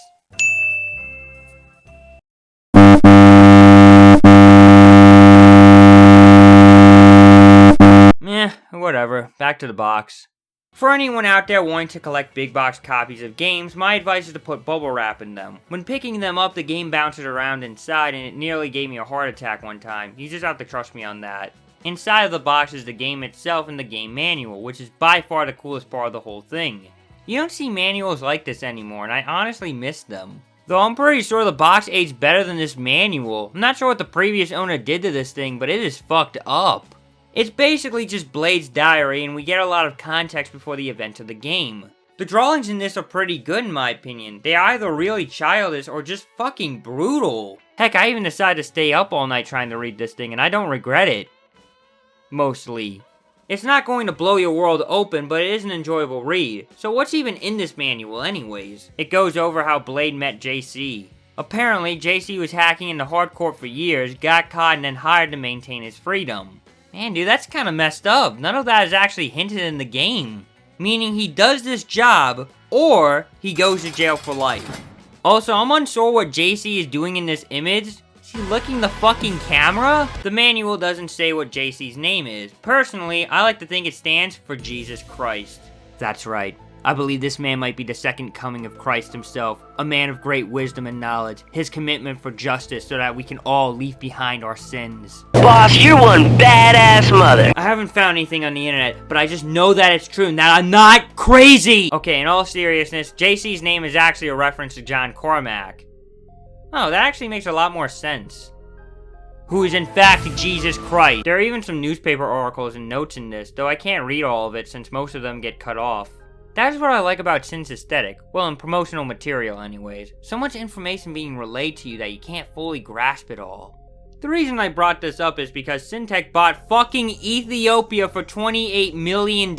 Meh, whatever. Back to the box. For anyone out there wanting to collect big box copies of games, my advice is to put bubble wrap in them. When picking them up, the game bounces around inside and it nearly gave me a heart attack one time. You just have to trust me on that. Inside of the box is the game itself and the game manual, which is by far the coolest part of the whole thing. You don't see manuals like this anymore, and I honestly miss them. Though I'm pretty sure the box aged better than this manual. I'm not sure what the previous owner did to this thing, but it is fucked up. It's basically just Blade's diary, and we get a lot of context before the event of the game. The drawings in this are pretty good in my opinion. They are either really childish or just fucking brutal. Heck, I even decided to stay up all night trying to read this thing, and I don't regret it. Mostly. It's not going to blow your world open, but it is an enjoyable read. So what's even in this manual anyways? It goes over how Blade met JC. Apparently, JC was hacking into hardcore for years, got caught, and then hired to maintain his freedom. Man, dude, that's kind of messed up. None of that is actually hinted in the game. Meaning he does this job, or he goes to jail for life. Also, I'm unsure what JC is doing in this image. Is he licking the fucking camera? The manual doesn't say what JC's name is. Personally, I like to think it stands for Jesus Christ. That's right. I believe this man might be the second coming of Christ himself, a man of great wisdom and knowledge, his commitment for justice so that we can all leave behind our sins. Boss, you're one badass mother. I haven't found anything on the internet, but I just know that it's true and that I'm not crazy! Okay, in all seriousness, JC's name is actually a reference to John Cormack. Oh, that actually makes a lot more sense. Who is in fact Jesus Christ. There are even some newspaper articles and notes in this, though I can't read all of it since most of them get cut off. That is what I like about SiN's aesthetic. Well, in promotional material anyways. So much information being relayed to you that you can't fully grasp it all. The reason I brought this up is because Sintek bought fucking Ethiopia for $28 million.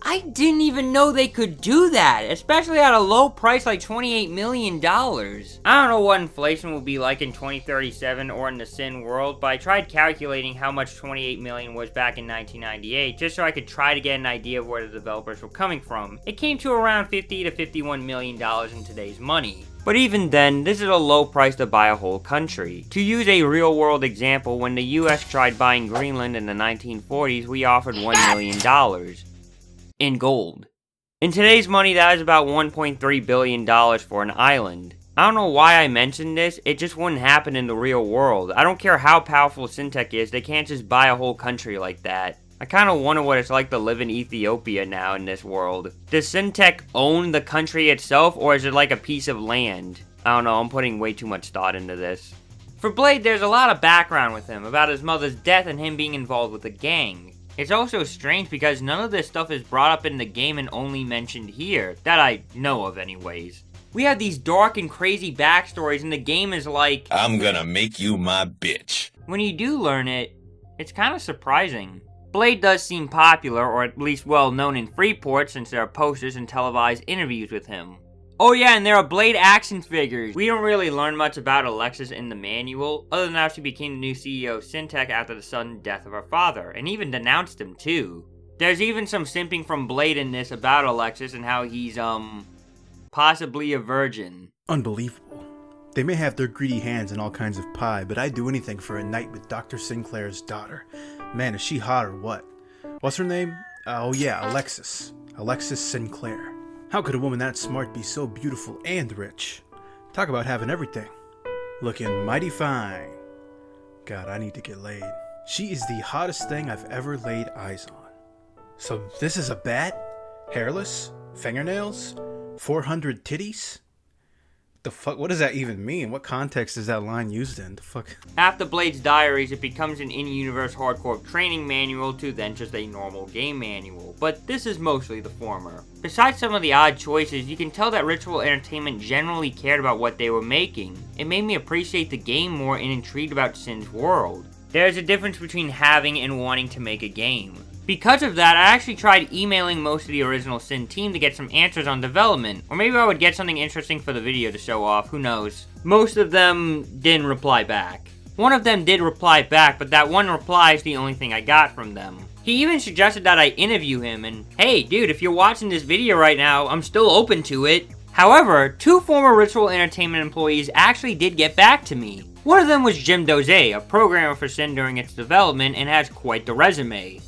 I didn't even know they could do that, especially at a low price like $28 million. I don't know what inflation will be like in 2037 or in the SiN world, but I tried calculating how much $28 million was back in 1998, just so I could try to get an idea of where the developers were coming from. It came to around $50 to $51 million in today's money. But even then, this is a low price to buy a whole country. To use a real world example, when the US tried buying Greenland in the 1940s, we offered $1 million. In gold. In today's money, that is about $1.3 billion for an island. I don't know why I mentioned this, it just wouldn't happen in the real world. I don't care how powerful Sintek is, they can't just buy a whole country like that. I kinda wonder what it's like to live in Ethiopia now in this world. Does Sintek own the country itself, or is it like a piece of land? I don't know, I'm putting way too much thought into this. For Blade, there's a lot of background with him, about his mother's death and him being involved with the gang. It's also strange because none of this stuff is brought up in the game and only mentioned here, that I know of anyways. We have these dark and crazy backstories and the game is like, I'm gonna make you my bitch. When you do learn it, it's kind of surprising. Blade does seem popular, or at least well known in Freeport since there are posters and televised interviews with him. Oh yeah, and there are Blade action figures. We don't really learn much about Elexis in the manual, other than how she became the new CEO of Sintek after the sudden death of her father, and even denounced him too. There's even some simping from Blade in this about Elexis and how he's, possibly a virgin. Unbelievable. They may have their greedy hands in all kinds of pie, but I'd do anything for a night with Dr. Sinclair's daughter. Man, is she hot or what? What's her name? Oh yeah, Alexis. Alexis Sinclaire. How could a woman that smart be so beautiful and rich? Talk about having everything. Looking mighty fine. God, I need to get laid. She is the hottest thing I've ever laid eyes on. So this is a bat? Hairless? Fingernails? 400 titties? The fuck? What does that even mean? What context is that line used in? The fuck? After Blade's diaries, it becomes an in-universe hardcore training manual to then just a normal game manual, but this is mostly the former. Besides some of the odd choices, you can tell that Ritual Entertainment generally cared about what they were making. It made me appreciate the game more and intrigued about SiN's world. There's a difference between having and wanting to make a game. Because of that, I actually tried emailing most of the original SiN team to get some answers on development, or maybe I would get something interesting for the video to show off, who knows. Most of them didn't reply back. One of them did reply back, but that one reply is the only thing I got from them. He even suggested that I interview him, and hey dude, if you're watching this video right now, I'm still open to it. However, 2 former Ritual Entertainment employees actually did get back to me. One of them was Jim Doze, a programmer for SiN during its development, and has quite the resume.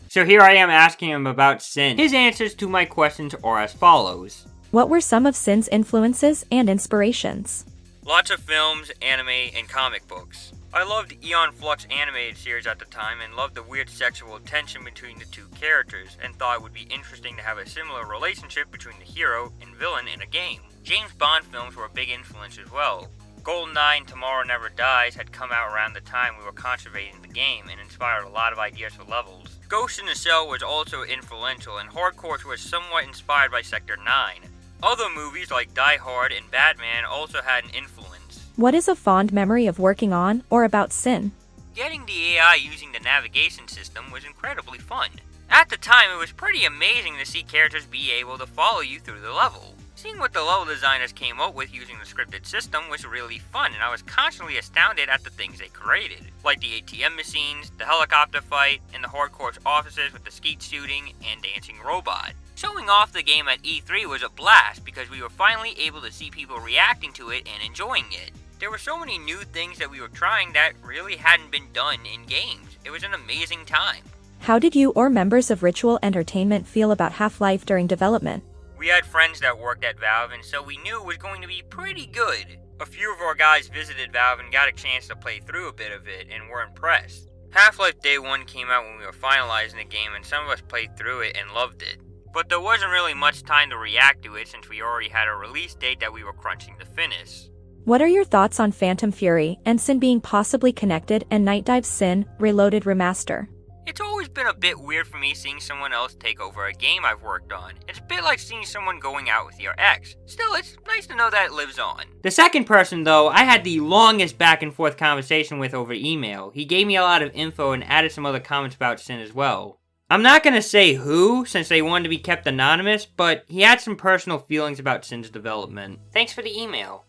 So here I am asking him about SiN. His answers to my questions are as follows. What were some of SiN's influences and inspirations? Lots of films, anime, and comic books. I loved Aeon Flux animated series at the time and loved the weird sexual tension between the 2 characters and thought it would be interesting to have a similar relationship between the hero and villain in a game. James Bond films were a big influence as well. GoldenEye and Tomorrow Never Dies had come out around the time we were conservating the game and inspired a lot of ideas for levels. Ghost in the Shell was also influential, and Hardcore was somewhat inspired by Sector 9. Other movies like Die Hard and Batman also had an influence. What is a fond memory of working on or about SiN? Getting the AI using the navigation system was incredibly fun. At the time, it was pretty amazing to see characters be able to follow you through the level. Seeing what the level designers came up with using the scripted system was really fun, and I was constantly astounded at the things they created, like the ATM machines, the helicopter fight, and the Hardcore's offices with the skeet shooting and dancing robot. Showing off the game at E3 was a blast because we were finally able to see people reacting to it and enjoying it. There were so many new things that we were trying that really hadn't been done in games. It was an amazing time. How did you or members of Ritual Entertainment feel about Half-Life during development? We had friends that worked at Valve, and so we knew it was going to be pretty good. A few of our guys visited Valve and got a chance to play through a bit of it, and were impressed. Half-Life Day 1 came out when we were finalizing the game, and some of us played through it and loved it. But there wasn't really much time to react to it since we already had a release date that we were crunching to finish. What are your thoughts on Phantom Fury and SiN being possibly connected and Night Dive's SiN Reloaded Remaster? It's always been a bit weird for me seeing someone else take over a game I've worked on. It's a bit like seeing someone going out with your ex. Still, it's nice to know that it lives on. The second person, though, I had the longest back and forth conversation with over email. He gave me a lot of info and added some other comments about SiN as well. I'm not gonna say who, since they wanted to be kept anonymous, but he had some personal feelings about SiN's development. Thanks for the email.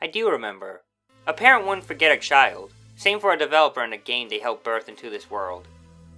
I do remember. A parent wouldn't forget a child. Same for a developer in a game they helped birth into this world.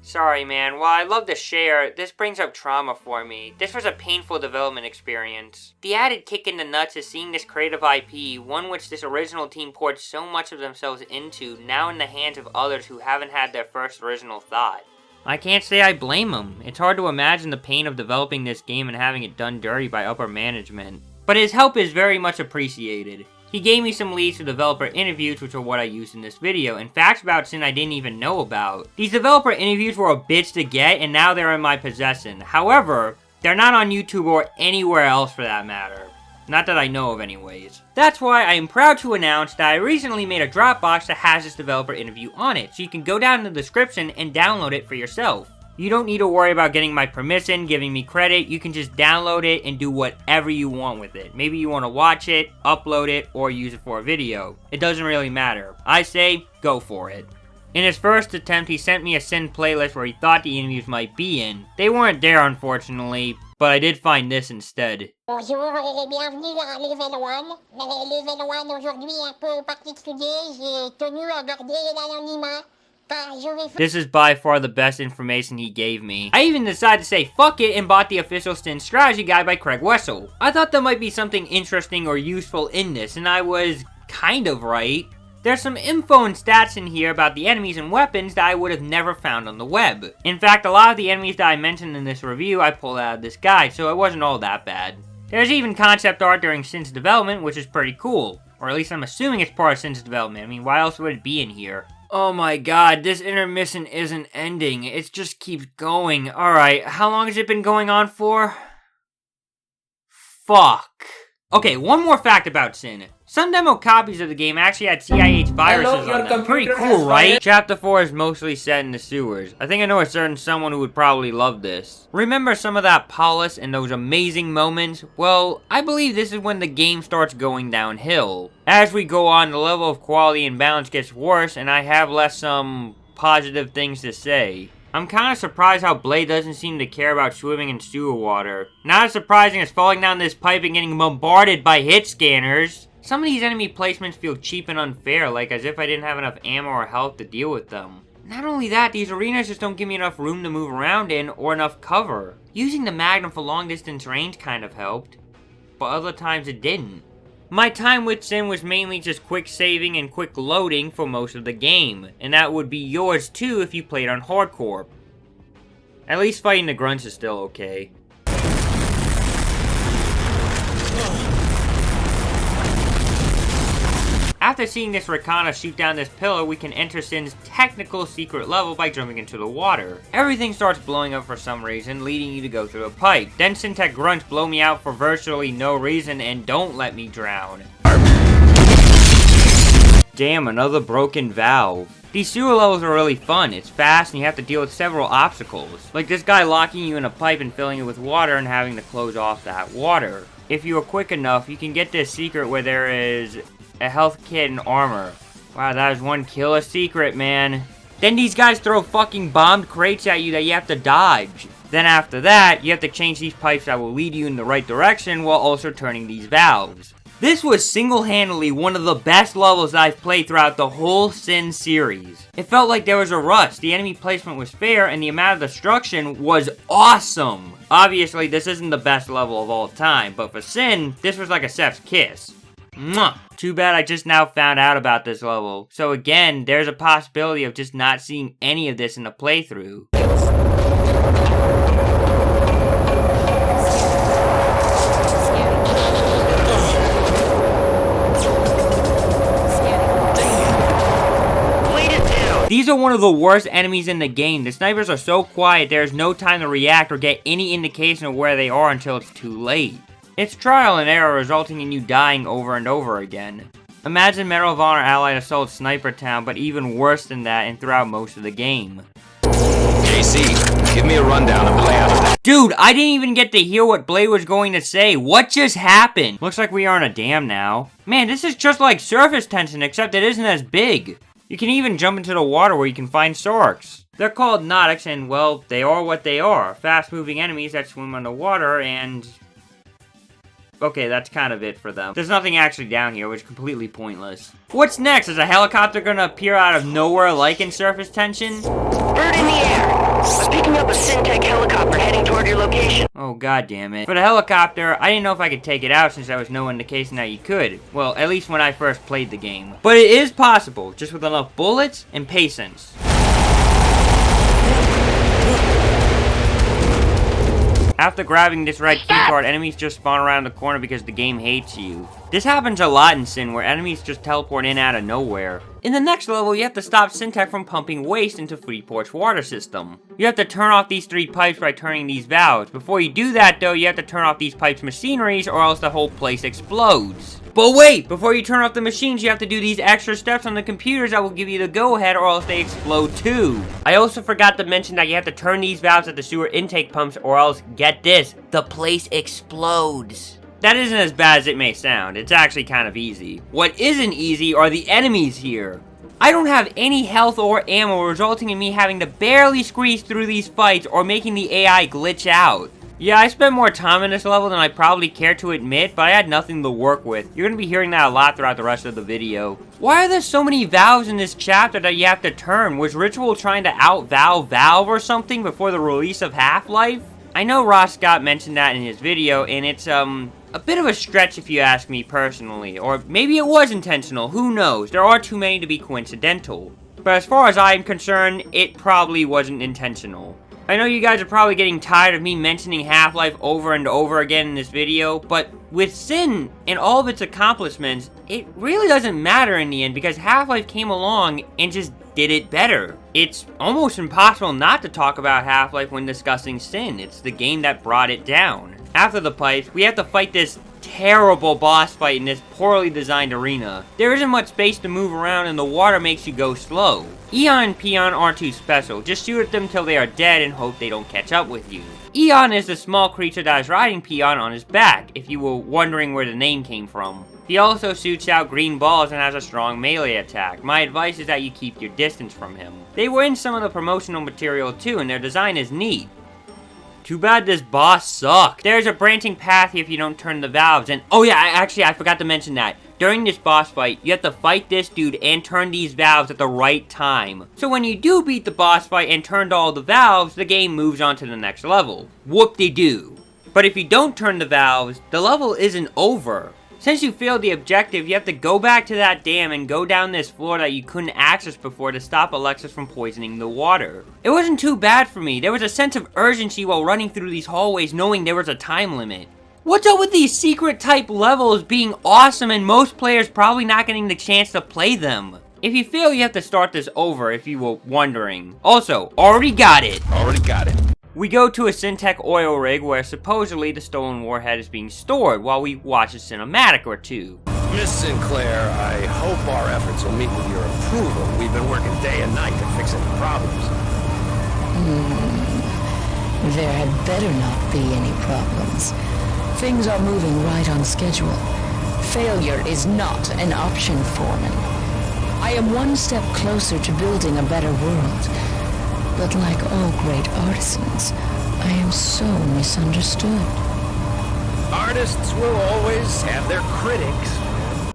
Sorry man, while I love to share, this brings up trauma for me. This was a painful development experience. The added kick in the nuts is seeing this creative IP, one which this original team poured so much of themselves into, now in the hands of others who haven't had their first original thought. I can't say I blame them. It's hard to imagine the pain of developing this game and having it done dirty by upper management. But his help is very much appreciated. He gave me some leads to developer interviews, which are what I used in this video, and facts about SiN I didn't even know about. These developer interviews were a bitch to get, and now they're in my possession. However, they're not on YouTube or anywhere else for that matter. Not that I know of anyways. That's why I am proud to announce that I recently made a Dropbox that has this developer interview on it, so you can go down in the description and download it for yourself. You don't need to worry about getting my permission, giving me credit. You can just download it and do whatever you want with it. Maybe you want to watch it, upload it, or use it for a video. It doesn't really matter. I say, go for it. In his first attempt, he sent me a SiN playlist where he thought the interviews might be in. They weren't there, unfortunately, but I did find this instead. Bonjour et bienvenue à Level 1. Level 1 aujourd'hui un peu particulier. J'ai tenu à garder l'anonymat. This is by far the best information he gave me. I even decided to say fuck it and bought the official SiN strategy guide by Craig Wessel. I thought there might be something interesting or useful in this, and I was kind of right. There's some info and stats in here about the enemies and weapons that I would have never found on the web. In fact, a lot of the enemies that I mentioned in this review I pulled out of this guide, so it wasn't all that bad. There's even concept art during SiN's development, which is pretty cool. Or at least I'm assuming it's part of SiN's development. I mean, why else would it be in here? Oh my god, this intermission isn't ending. It just keeps going. Alright, how long has it been going on for? Fuck. Okay, one more fact about SiN. Some demo copies of the game actually had CIH viruses on them. Pretty cool, right? Chapter 4 is mostly set in the sewers. I think I know a certain someone who would probably love this. Remember some of that polish and those amazing moments? Well, I believe this is when the game starts going downhill. As we go on, the level of quality and balance gets worse, and I have less positive things to say. I'm kind of surprised how Blade doesn't seem to care about swimming in sewer water. Not as surprising as falling down this pipe and getting bombarded by hit scanners. Some of these enemy placements feel cheap and unfair, like as if I didn't have enough ammo or health to deal with them. Not only that, these arenas just don't give me enough room to move around in or enough cover. Using the Magnum for long distance range kind of helped, but other times it didn't. My time with SiN was mainly just quick saving and quick loading for most of the game, and that would be yours too if you played on hardcore. At least fighting the grunts is still okay. After seeing this Rakana shoot down this pillar, we can enter SiN's technical secret level by jumping into the water. Everything starts blowing up for some reason, leading you to go through a pipe. Then Sintek grunts blow me out for virtually no reason and don't let me drown. Damn, another broken valve. These sewer levels are really fun. It's fast and you have to deal with several obstacles. Like this guy locking you in a pipe and filling it with water and having to close off that water. If you are quick enough, you can get this secret where there is a health kit and armor. Wow, that is one killer secret, man. Then these guys throw fucking bombed crates at you that you have to dodge. Then after that, you have to change these pipes that will lead you in the right direction while also turning these valves. This was single-handedly one of the best levels I've played throughout the whole SiN series. It felt like there was a rush, the enemy placement was fair, and the amount of destruction was awesome. Obviously, this isn't the best level of all time, but for SiN, this was like a chef's kiss. Mwah! Too bad I just now found out about this level. So again, there's a possibility of just not seeing any of this in the playthrough. These are one of the worst enemies in the game. The snipers are so quiet there is no time to react or get any indication of where they are until it's too late. It's trial and error resulting in you dying over and over again. Imagine Medal of Honor Allied Assault Sniper Town, but even worse than that and throughout most of the game. JC, give me a rundown of the layout of that. Dude, I didn't even get to hear what Blade was going to say. What just happened? Looks like we are in a dam now. Man, this is just like surface tension, except it isn't as big. You can even jump into the water where you can find sharks. They're called Nukes, and well, they are what they are. Fast-moving enemies that swim underwater, and okay, that's kind of it for them. There's nothing actually down here, which is completely pointless. What's next? Is a helicopter gonna appear out of nowhere like in surface tension? Bird in the air! I'm picking up a Sintek helicopter heading toward your location. Oh, god damn it. For the helicopter, I didn't know if I could take it out since there was no indication that you could. Well, at least when I first played the game. But it is possible, just with enough bullets and patience. After grabbing this red keycard, enemies just spawn around the corner because the game hates you. This happens a lot in SiN, where enemies just teleport in out of nowhere. In the next level, you have to stop Sintek from pumping waste into Freeport's water system. You have to turn off these 3 pipes by turning these valves. Before you do that though, you have to turn off these pipes' machineries or else the whole place explodes. But wait! Before you turn off the machines, you have to do these extra steps on the computers that will give you the go-ahead or else they explode too. I also forgot to mention that you have to turn these valves at the sewer intake pumps or else, get this, the place explodes. That isn't as bad as it may sound. It's actually kind of easy. What isn't easy are the enemies here. I don't have any health or ammo, resulting in me having to barely squeeze through these fights or making the AI glitch out. Yeah, I spent more time in this level than I probably care to admit, but I had nothing to work with. You're going to be hearing that a lot throughout the rest of the video. Why are there so many valves in this chapter that you have to turn? Was Ritual trying to out-valve Valve or something before the release of Half-Life? I know Ross Scott mentioned that in his video, and it's, a bit of a stretch if you ask me personally. Or maybe it was intentional, who knows? There are too many to be coincidental. But as far as I'm concerned, it probably wasn't intentional. I know you guys are probably getting tired of me mentioning Half-Life over and over again in this video, but with SiN and all of its accomplishments, it really doesn't matter in the end because Half-Life came along and just did it better. It's almost impossible not to talk about Half-Life when discussing SiN. It's the game that brought it down. After the pipes, we have to fight this terrible boss fight in this poorly designed arena. There isn't much space to move around and the water makes you go slow. Eon and Peon aren't too special, just shoot at them till they are dead and hope they don't catch up with you. Eon is the small creature that is riding Peon on his back, if you were wondering where the name came from. He also shoots out green balls and has a strong melee attack. My advice is that you keep your distance from him. They were in some of the promotional material too, and their design is neat. Too bad this boss sucked. There's a branching path here if you don't turn the valves, and oh yeah, I forgot to mention that. During this boss fight, you have to fight this dude and turn these valves at the right time. So when you do beat the boss fight and turned all the valves, the game moves on to the next level. Whoop-de-doo. But if you don't turn the valves, the level isn't over. Since you failed the objective, you have to go back to that dam and go down this floor that you couldn't access before to stop Elexis from poisoning the water. It wasn't too bad for me. There was a sense of urgency while running through these hallways knowing there was a time limit. What's up with these secret type levels being awesome and most players probably not getting the chance to play them? If you fail, you have to start this over if you were wondering. Also, already got it. Already got it. We go to a Sintek oil rig where supposedly the stolen warhead is being stored while we watch a cinematic or two. Miss Sinclair, I hope our efforts will meet with your approval. We've been working day and night to fix any problems. There had better not be any problems. Things are moving right on schedule. Failure is not an option, Foreman. I am one step closer to building a better world. But like all great artisans, I am so misunderstood. Artists will always have their critics.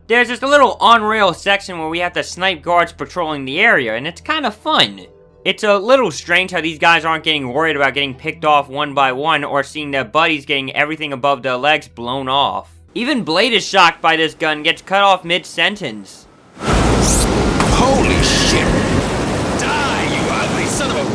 There's just a little on-rail section where we have to snipe guards patrolling the area, and it's kind of fun. It's a little strange how these guys aren't getting worried about getting picked off one by one or seeing their buddies getting everything above their legs blown off. Even Blade is shocked by this gun and gets cut off mid-sentence. Holy shit! Die, you ugly son of a...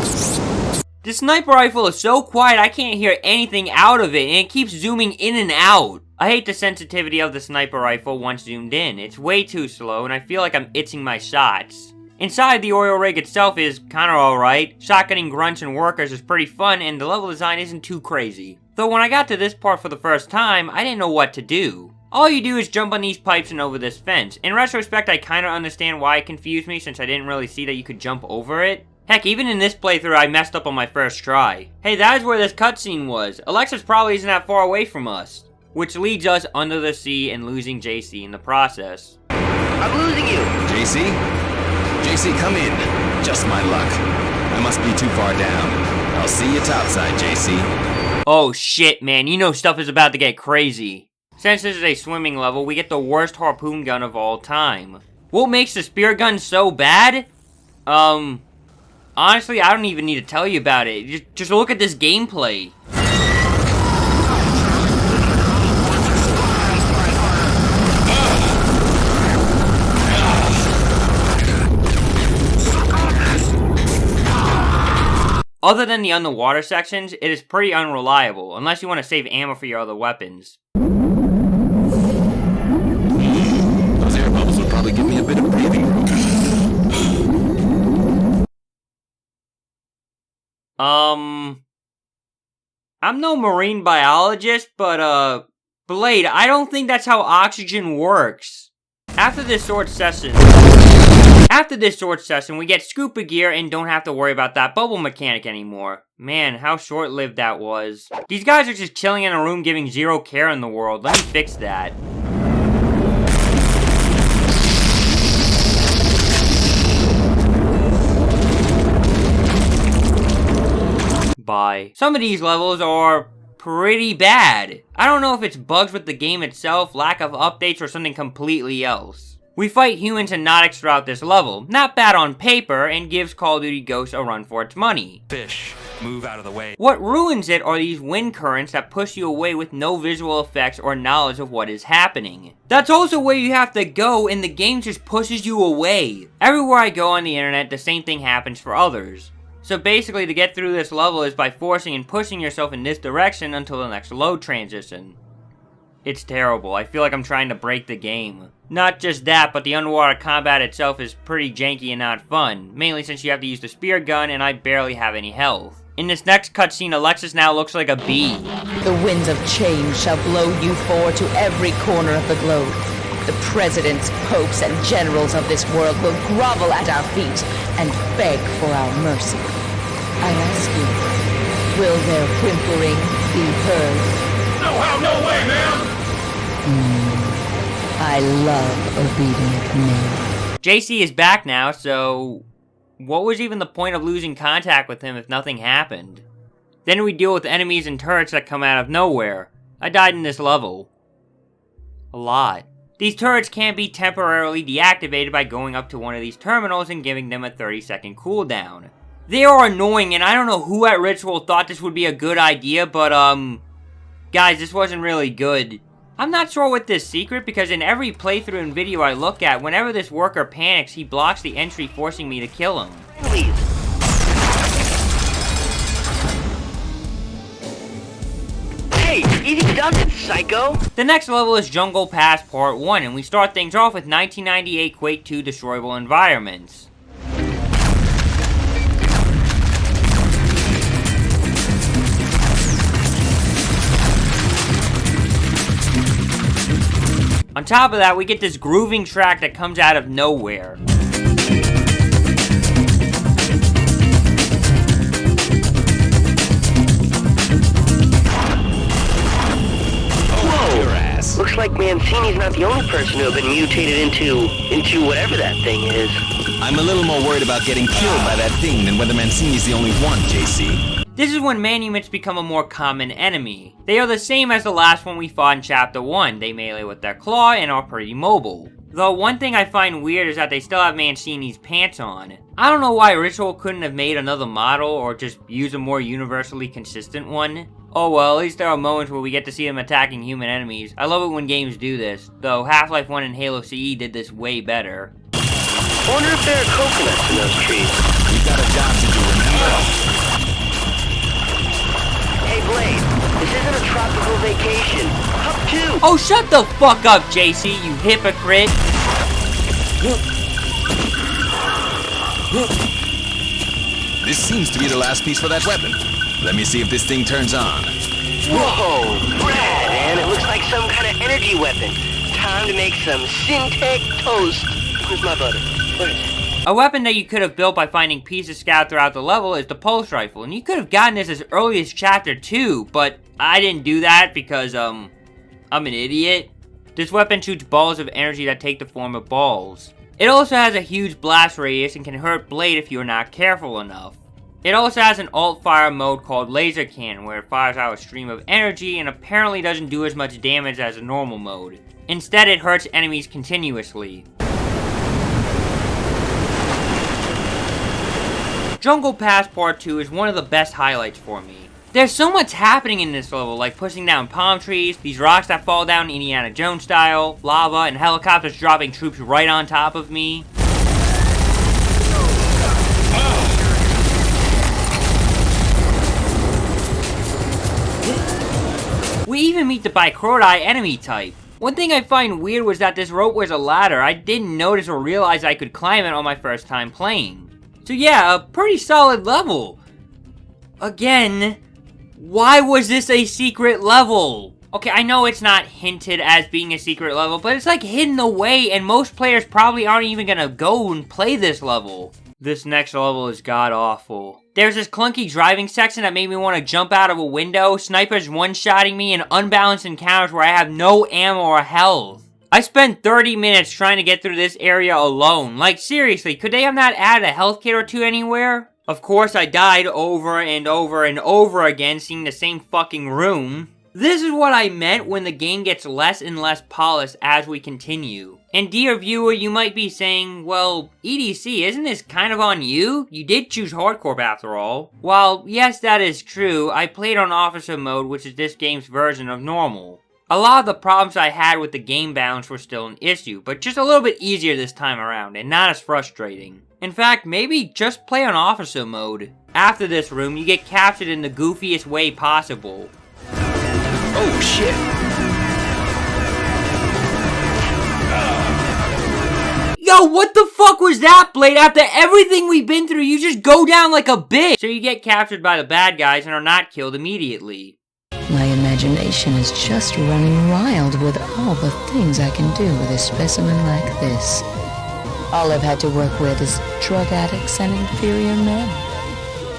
The sniper rifle is so quiet I can't hear anything out of it, and it keeps zooming in and out. I hate the sensitivity of the sniper rifle once zoomed in. It's way too slow, and I feel like I'm itching my shots. Inside, the oil rig itself is kinda alright. Shotgunning grunts and workers is pretty fun, and the level design isn't too crazy. Though when I got to this part for the first time, I didn't know what to do. All you do is jump on these pipes and over this fence. In retrospect, I kinda understand why it confused me since I didn't really see that you could jump over it. Heck, even in this playthrough, I messed up on my first try. Hey, that is where this cutscene was. Elexis probably isn't that far away from us. Which leads us under the sea and losing JC in the process. I'm losing you! JC? JC, come in. Just my luck. I must be too far down. I'll see you topside, JC. Oh shit, man. You know stuff is about to get crazy. Since this is a swimming level, we get the worst harpoon gun of all time. What makes the spear gun so bad? Honestly, I don't even need to tell you about it. Just look at this gameplay. Other than the underwater sections, it is pretty unreliable, unless you want to save ammo for your other weapons. Those air bubbles will probably give me a bit of breathing room. I'm no marine biologist, but, Blade, I don't think that's how oxygen works. After this sword session, we get scuba gear and don't have to worry about that bubble mechanic anymore. Man, how short-lived that was. These guys are just chilling in a room giving zero care in the world. Let me fix that. Bye. Some of these levels are pretty bad. I don't know if it's bugs with the game itself, lack of updates, or something completely else. We fight humans and Nukes throughout this level. Not bad on paper, and gives Call of Duty Ghosts a run for its money. Fish, move out of the way. What ruins it are these wind currents that push you away with no visual effects or knowledge of what is happening. That's also where you have to go, and the game just pushes you away. Everywhere I go on the internet, the same thing happens for others. So basically, to get through this level is by forcing and pushing yourself in this direction until the next load transition. It's terrible. I feel like I'm trying to break the game. Not just that, but the underwater combat itself is pretty janky and not fun, mainly since you have to use the spear gun and I barely have any health. In this next cutscene, Elexis now looks like a bee. The winds of change shall blow you four to every corner of the globe. The presidents, popes, and generals of this world will grovel at our feet and beg for our mercy. I ask you, will their whimpering be heard? No how, no way, ma'am! I love obedient men. JC is back now, so what was even the point of losing contact with him if nothing happened? Then we deal with enemies and turrets that come out of nowhere. I died in this level. A lot. These turrets can be temporarily deactivated by going up to one of these terminals and giving them a 30-second cooldown. They are annoying, and I don't know who at Ritual thought this would be a good idea, but guys, this wasn't really good. I'm not sure with this secret, because in every playthrough and video I look at, whenever this worker panics, he blocks the entry, forcing me to kill him. Hey, easy does it, psycho! The next level is Jungle Pass Part 1, and we start things off with 1998 Quake 2 destroyable environments. On top of that, we get this grooving track that comes out of nowhere. Whoa! Looks like Mancini's not the only person who have been mutated into whatever that thing is. I'm a little more worried about getting killed by that thing than whether Mancini's the only one, JC. This is when manumits become a more common enemy. They are the same as the last one we fought in Chapter 1. They melee with their claw and are pretty mobile. Though one thing I find weird is that they still have Mancini's pants on. I don't know why Ritual couldn't have made another model or just use a more universally consistent one. Oh well, at least there are moments where we get to see them attacking human enemies. I love it when games do this, though Half-Life 1 and Halo CE did this way better. I wonder if there are coconuts in those trees. We've got a job to do, remember? Hey Blade, this isn't a tropical vacation. Hop 2! Oh, shut the fuck up, JC, you hypocrite! This seems to be the last piece for that weapon. Let me see if this thing turns on. Whoa, rad, man. It looks like some kind of energy weapon. Time to make some Sintek toast. Where's my butter? Where is it? A weapon that you could have built by finding pieces scattered throughout the level is the pulse rifle, and you could have gotten this as early as Chapter 2, but I didn't do that because, I'm an idiot. This weapon shoots balls of energy that take the form of balls. It also has a huge blast radius and can hurt Blade if you are not careful enough. It also has an alt-fire mode called Laser Cannon, where it fires out a stream of energy and apparently doesn't do as much damage as a normal mode. Instead, it hurts enemies continuously. Jungle Pass Part 2 is one of the best highlights for me. There's so much happening in this level, like pushing down palm trees, these rocks that fall down Indiana Jones style, lava, and helicopters dropping troops right on top of me. We even meet the Bicrodi enemy type. One thing I find weird was that this rope was a ladder. I didn't notice or realize I could climb it on my first time playing. So yeah, a pretty solid level. Again, why was this a secret level? Okay, I know it's not hinted as being a secret level, but it's like hidden away and most players probably aren't even gonna go and play this level. This next level is god-awful. There's this clunky driving section that made me want to jump out of a window, snipers one-shotting me, and unbalanced encounters where I have no ammo or health. I spent 30 minutes trying to get through this area alone. Like, seriously, could they have not added a health kit or two anywhere? Of course, I died over and over and over again, seeing the same fucking room. This is what I meant when the game gets less and less polished as we continue. And dear viewer, you might be saying, well, EDC, isn't this kind of on you? You did choose hardcore after all. While, yes, that is true, I played on officer mode, which is this game's version of normal. A lot of the problems I had with the game balance were still an issue, but just a little bit easier this time around, and not as frustrating. In fact, maybe just play on officer mode. After this room, you get captured in the goofiest way possible. Oh shit! Yo, what the fuck was that, Blade? After everything we've been through, you just go down like a bitch. So you get captured by the bad guys and are not killed immediately. My imagination is just running wild with all the things I can do with a specimen like this. All I've had to work with is drug addicts and inferior men.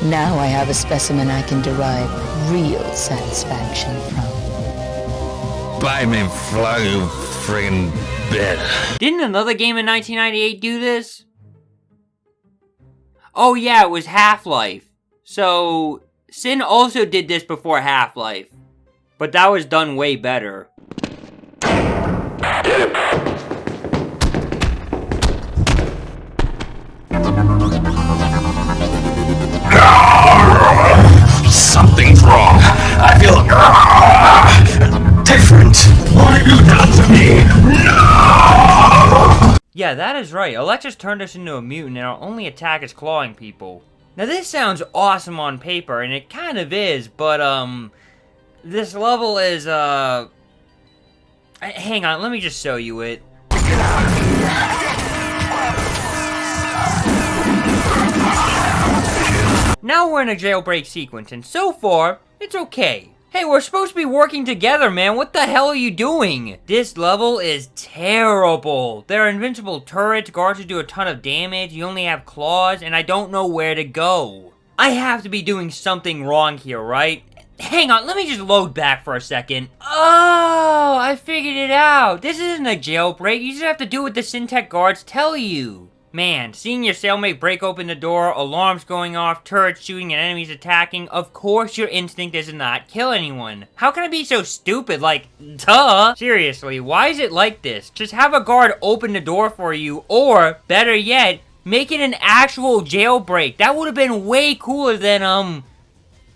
Now I have a specimen I can derive real satisfaction from. Bite me, fly you friggin' bed. Didn't another game in 1998 do this? Oh yeah, it was Half-Life. So, SiN also did this before Half-Life. But that was done way better. Something's wrong. I feel different. What have you done to me? No! Yeah, that is right. Elexis turned us into a mutant and our only attack is clawing people. Now this sounds awesome on paper, and it kind of is, but this level is hang on, let me just show you it. Now we're in a jailbreak sequence, and so far, it's okay. Hey, we're supposed to be working together, man. What the hell are you doing? This level is terrible. There are invincible turrets, guards who do a ton of damage, you only have claws, and I don't know where to go. I have to be doing something wrong here, right? Hang on, let me just load back for a second. Oh, I figured it out. This isn't a jailbreak. You just have to do what the Sintek guards tell you. Man, seeing your cellmate break open the door, alarms going off, turrets shooting and enemies attacking, of course your instinct is to not kill anyone. How can I be so stupid? Like, duh! Seriously, why is it like this? Just have a guard open the door for you, or, better yet, make it an actual jailbreak. That would have been way cooler than,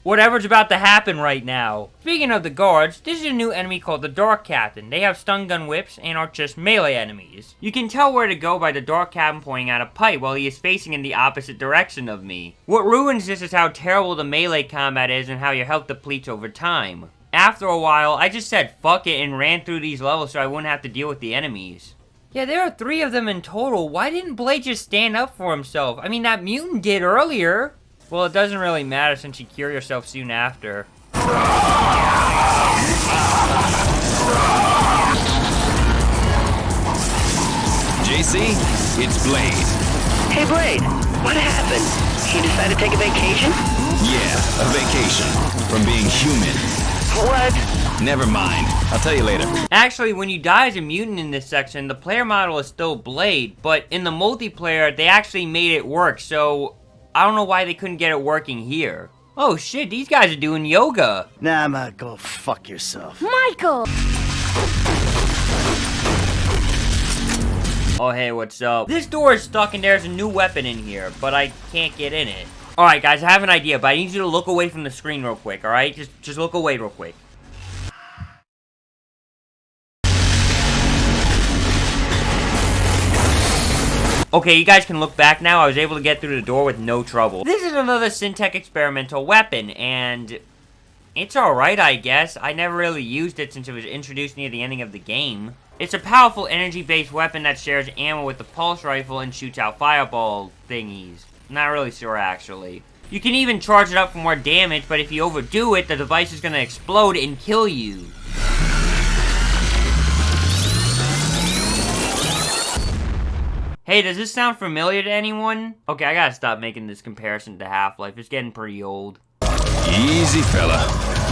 whatever's about to happen right now. Speaking of the guards, this is a new enemy called the Dark Captain. They have stun gun whips and are just melee enemies. You can tell where to go by the Dark Captain pointing at a pipe while he is facing in the opposite direction of me. What ruins this is how terrible the melee combat is and how your health depletes over time. After a while, I just said fuck it and ran through these levels so I wouldn't have to deal with the enemies. Yeah, there are 3 of them in total. Why didn't Blade just stand up for himself? I mean, that mutant did earlier. Well, it doesn't really matter since you cure yourself soon after. JC, it's Blade. Hey, Blade, what happened? You decided to take a vacation? Yeah, a vacation. From being human. What? Never mind. I'll tell you later. Actually, when you die as a mutant in this section, the player model is still Blade, but in the multiplayer, they actually made it work, so I don't know why they couldn't get it working here. Oh shit, these guys are doing yoga. Nah, man, go fuck yourself. Michael! Oh hey, what's up? This door is stuck and there's a new weapon in here, but I can't get in it. Alright guys, I have an idea, but I need you to look away from the screen real quick, alright? Just look away real quick. Okay, you guys can look back now. I was able to get through the door with no trouble. This is another Sintek experimental weapon, and it's alright, I guess. I never really used it since it was introduced near the ending of the game. It's a powerful energy-based weapon that shares ammo with the pulse rifle and shoots out fireball thingies. Not really sure, actually. You can even charge it up for more damage, but if you overdo it, the device is gonna explode and kill you. Hey, does this sound familiar to anyone? Okay, I gotta stop making this comparison to Half-Life. It's getting pretty old. Easy, fella.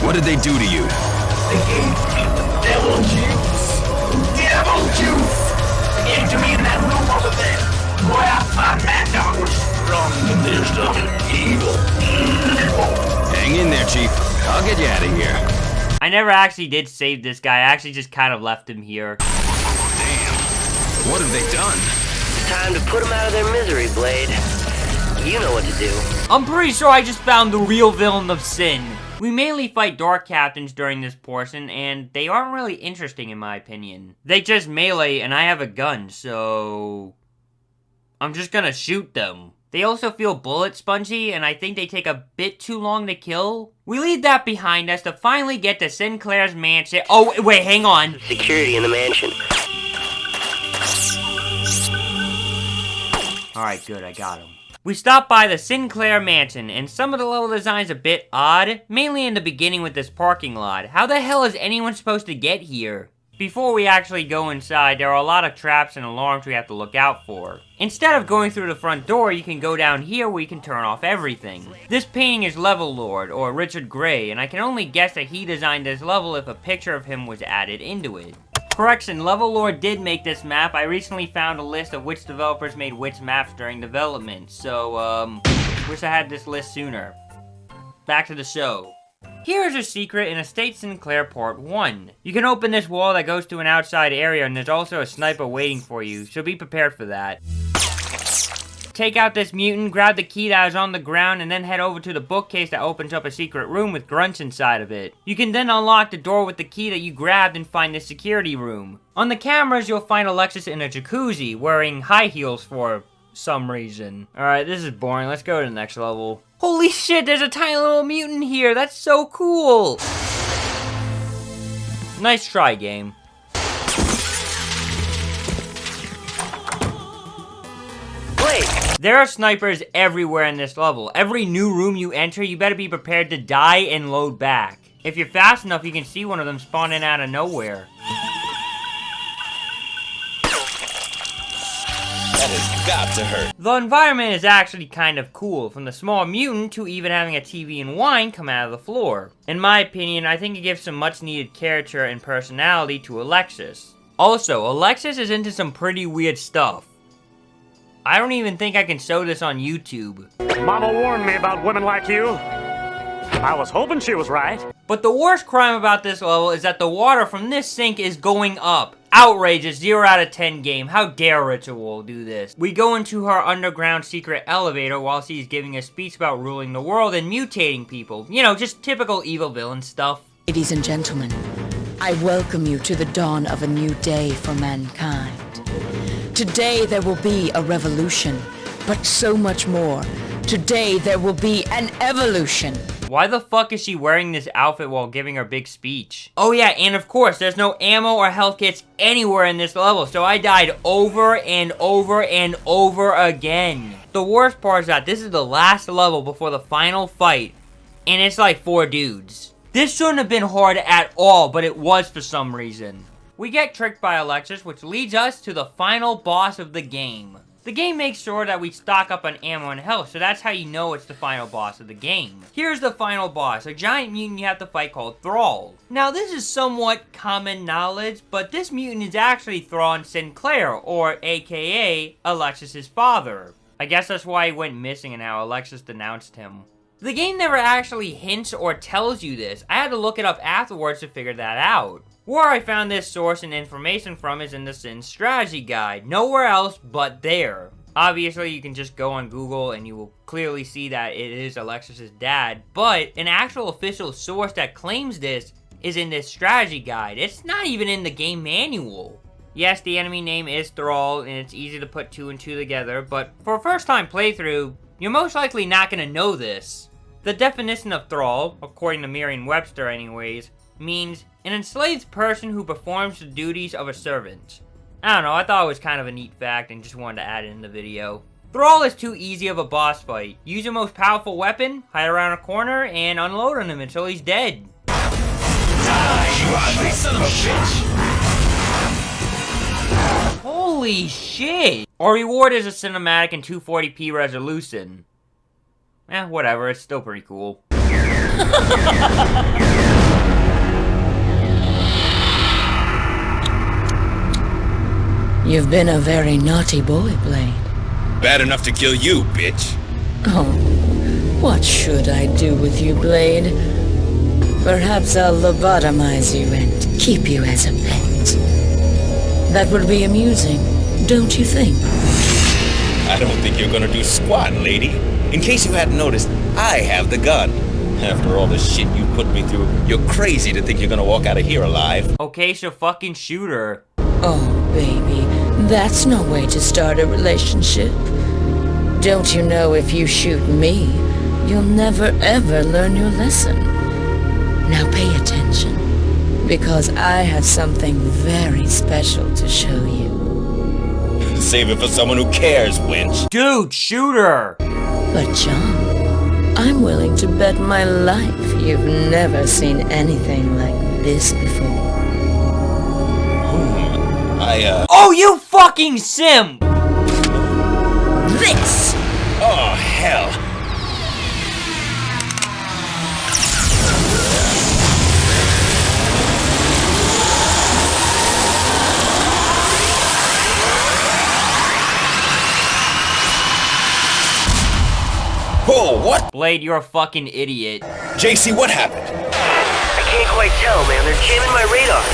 What did they do to you? They gave me the devil juice. Devil juice! Into me in that room over there. Boy, I thought that dog was strong and there's evil. Hang in there, Chief. I'll get you out of here. I never actually did save this guy. I actually just kind of left him here. Damn. What have they done? Time to put them out of their misery, Blade. You know what to do. I'm pretty sure I just found the real villain of SiN. We mainly fight Dark Captains during this portion, and they aren't really interesting in my opinion. They just melee, and I have a gun, so I'm just gonna shoot them. They also feel bullet spongy, and I think they take a bit too long to kill. We leave that behind us to finally get to Sinclair's mansion. Oh, wait, hang on. Security in the mansion. Alright, good, I got him. We stopped by the Sinclaire mansion, and some of the level design's a bit odd, mainly in the beginning with this parking lot. How the hell is anyone supposed to get here? Before we actually go inside, there are a lot of traps and alarms we have to look out for. Instead of going through the front door, you can go down here where you can turn off everything. This painting is Level Lord, or Richard Gray, and I can only guess that he designed this level if a picture of him was added into it. Correction, Level Lord did make this map. I recently found a list of which developers made which maps during development, so, wish I had this list sooner. Back to the show. Here is a secret in Estate Sinclaire Part 1. You can open this wall that goes to an outside area, and there's also a sniper waiting for you, so be prepared for that. Take out this mutant, grab the key that is on the ground, and then head over to the bookcase that opens up a secret room with grunts inside of it. You can then unlock the door with the key that you grabbed and find the security room. On the cameras, you'll find Elexis in a jacuzzi, wearing high heels for some reason. Alright, this is boring. Let's go to the next level. Holy shit, there's a tiny little mutant here. That's so cool. Nice try, game. Wait, there are snipers everywhere in this level. Every new room you enter, you better be prepared to die and load back. If you're fast enough, you can see one of them spawning out of nowhere. That has got to hurt. The environment is actually kind of cool, from the small mutant to even having a TV and wine come out of the floor. In my opinion, I think it gives some much needed character and personality to Elexis. Also, Elexis is into some pretty weird stuff. I don't even think I can show this on YouTube. Mama warned me about women like you. I was hoping she was right. But the worst crime about this level is that the water from this sink is going up. Outrageous, 0 out of 10 game. How dare Ritual do this? We go into her underground secret elevator while she's giving a speech about ruling the world and mutating people. You know, just typical evil villain stuff. Ladies and gentlemen, I welcome you to the dawn of a new day for mankind. Today there will be a revolution, but so much more. Today there will be an evolution. Why the fuck is she wearing this outfit while giving her big speech? Oh yeah, and of course, there's no ammo or health kits anywhere in this level, so I died over and over and over again. The worst part is that this is the last level before the final fight, and it's like 4 dudes. This shouldn't have been hard at all, but it was for some reason. We get tricked by Elexis, which leads us to the final boss of the game. The game makes sure that we stock up on ammo and health, so that's how you know it's the final boss of the game. Here's the final boss, a giant mutant you have to fight called Thrall. Now this is somewhat common knowledge, but this mutant is actually Thrawn Sinclaire, or aka Alexis' father. I guess that's why he went missing and how Elexis denounced him. The game never actually hints or tells you this. I had to look it up afterwards to figure that out. Where I found this source and information from is in the SiN strategy guide. Nowhere else but there. Obviously, you can just go on Google and you will clearly see that it is Alexis' dad, but an actual official source that claims this is in this strategy guide. It's not even in the game manual. Yes, the enemy name is Thrall, and it's easy to put 2 and 2 together, but for a first-time playthrough, you're most likely not going to know this. The definition of Thrall, according to Merriam-Webster anyways, means an enslaved person who performs the duties of a servant. I don't know, I thought it was kind of a neat fact and just wanted to add it in the video. Thrall is too easy of a boss fight. Use your most powerful weapon, hide around a corner, and unload on him until he's dead. Die, you ugly son of a bitch! Holy shit! Our reward is a cinematic in 240p resolution. Whatever, it's still pretty cool. You've been a very naughty boy, Blade. Bad enough to kill you, bitch. Oh, what should I do with you, Blade? Perhaps I'll lobotomize you and keep you as a pet. That would be amusing, don't you think? I don't think you're gonna do squat, lady. In case you hadn't noticed, I have the gun. After all the shit you put me through, you're crazy to think you're gonna walk out of here alive. Okay, so fucking shoot her. Oh, baby, that's no way to start a relationship. Don't you know if you shoot me, you'll never ever learn your lesson. Now pay attention, because I have something very special to show you. Save it for someone who cares, wench. Dude, shoot her! But John, I'm willing to bet my life you've never seen anything like this before. Oh, you fucking simp! This! Oh, hell. Whoa, what? Blade, you're a fucking idiot. JC, what happened? I can't quite tell, man. They're jamming my radar.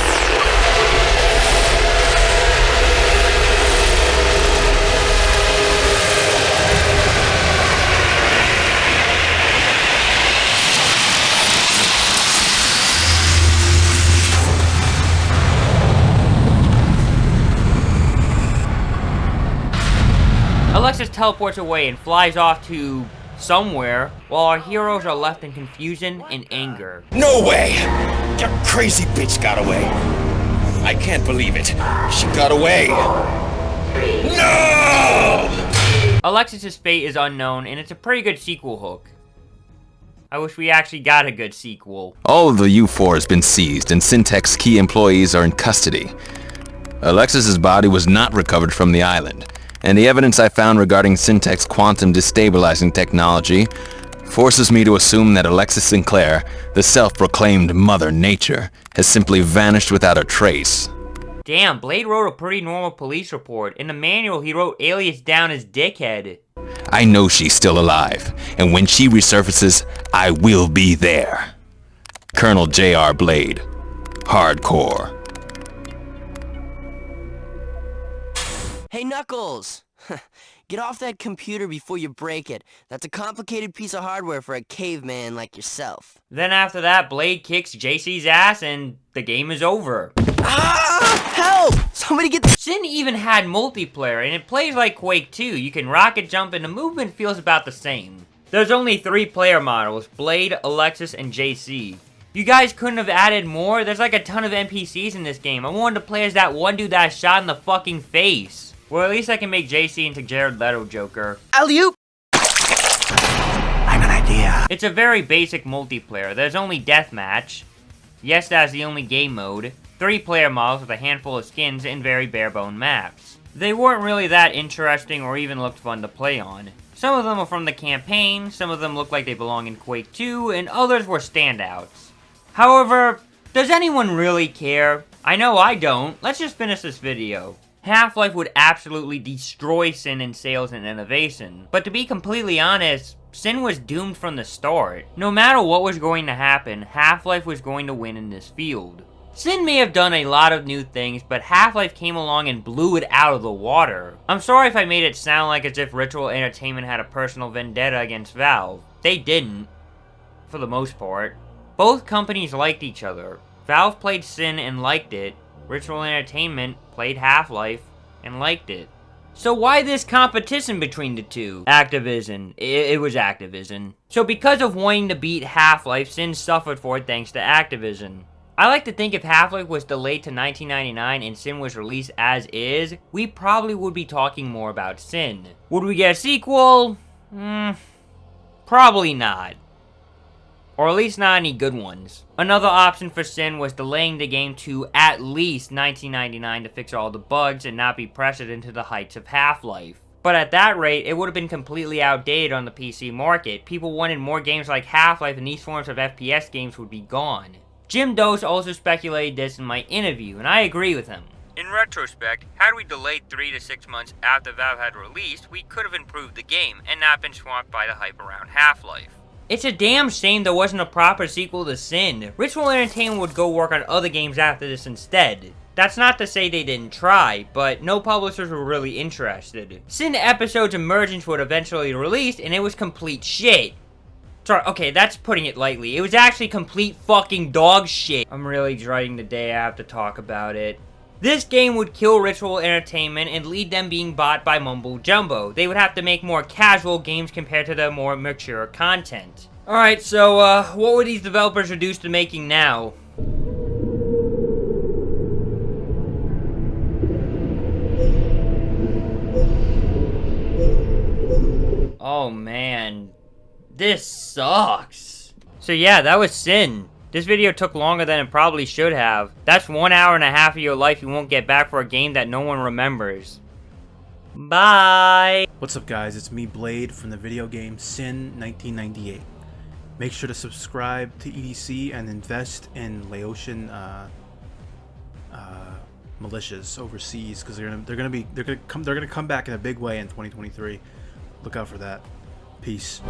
Elexis teleports away and flies off to somewhere, while our heroes are left in confusion and anger. No way! Your crazy bitch got away. I can't believe it. She got away. No! Alexis' fate is unknown, and it's a pretty good sequel hook. I wish we actually got a good sequel. All of the U4 has been seized, and Sintek's key employees are in custody. Alexis' body was not recovered from the island, and the evidence I found regarding Sintek's quantum destabilizing technology forces me to assume that Elexis Sinclaire, the self-proclaimed Mother Nature, has simply vanished without a trace. Damn, Blade wrote a pretty normal police report. In the manual, he wrote Alias down as dickhead. I know she's still alive, and when she resurfaces, I will be there. Colonel J.R. Blade. Hardcore. Hey, Knuckles! Get off that computer before you break it. That's a complicated piece of hardware for a caveman like yourself. Then after that, Blade kicks JC's ass and the game is over. Ah! Help! Somebody get the— SiN even had multiplayer, and it plays like Quake 2. You can rocket jump and the movement feels about the same. There's only 3 player models, Blade, Elexis, and JC. You guys couldn't have added more? There's like a ton of NPCs in this game. I wanted to play as that one dude that I shot in the fucking face. Well, at least I can make JC into Jared Leto Joker. Alley-oop! I have an idea. It's a very basic multiplayer. There's only deathmatch. Yes, that's the only game mode. 3 player models with a handful of skins and very bare-bone maps. They weren't really that interesting or even looked fun to play on. Some of them are from the campaign, some of them look like they belong in Quake 2, and others were standouts. However, does anyone really care? I know I don't. Let's just finish this video. Half-Life would absolutely destroy SiN in sales and innovation. But to be completely honest, SiN was doomed from the start. No matter what was going to happen, Half-Life was going to win in this field. SiN may have done a lot of new things, but Half-Life came along and blew it out of the water. I'm sorry if I made it sound like as if Ritual Entertainment had a personal vendetta against Valve. They didn't, for the most part. Both companies liked each other. Valve played SiN and liked it. Ritual Entertainment played Half-Life and liked it. So why this competition between the two? Activision. It was Activision. So because of wanting to beat Half-Life, SiN suffered for it thanks to Activision. I like to think if Half-Life was delayed to 1999 and SiN was released as is, we probably would be talking more about SiN. Would we get a sequel? Probably not. Or at least not any good ones. Another option for SiN was delaying the game to at least 1999 to fix all the bugs and not be pressured into the heights of Half-Life. But at that rate, it would have been completely outdated on the PC market. People wanted more games like Half-Life, and these forms of FPS games would be gone. Jim Dose also speculated this in my interview, and I agree with him. In retrospect, had we delayed 3 to 6 months after Valve had released, we could have improved the game and not been swamped by the hype around Half-Life. It's a damn shame there wasn't a proper sequel to SiN. Ritual Entertainment would go work on other games after this instead. That's not to say they didn't try, but no publishers were really interested. SiN Episodes Emergence would eventually release, and it was complete shit. Sorry, okay, that's putting it lightly. It was actually complete fucking dog shit. I'm really dreading the day I have to talk about it. This game would kill Ritual Entertainment and lead them being bought by Mumbo Jumbo. They would have to make more casual games compared to the more mature content. Alright, so, what would these developers reduce to making now? Oh man, this sucks. So yeah, that was SiN. This video took longer than it probably should have. That's 1 hour and a half of your life you won't get back for a game that no one remembers. Bye! What's up guys, it's me Blade from the video game SiN 1998. Make sure to subscribe to EDC and invest in Laotian militias overseas, because they're gonna come back in a big way in 2023. Look out for that. Peace.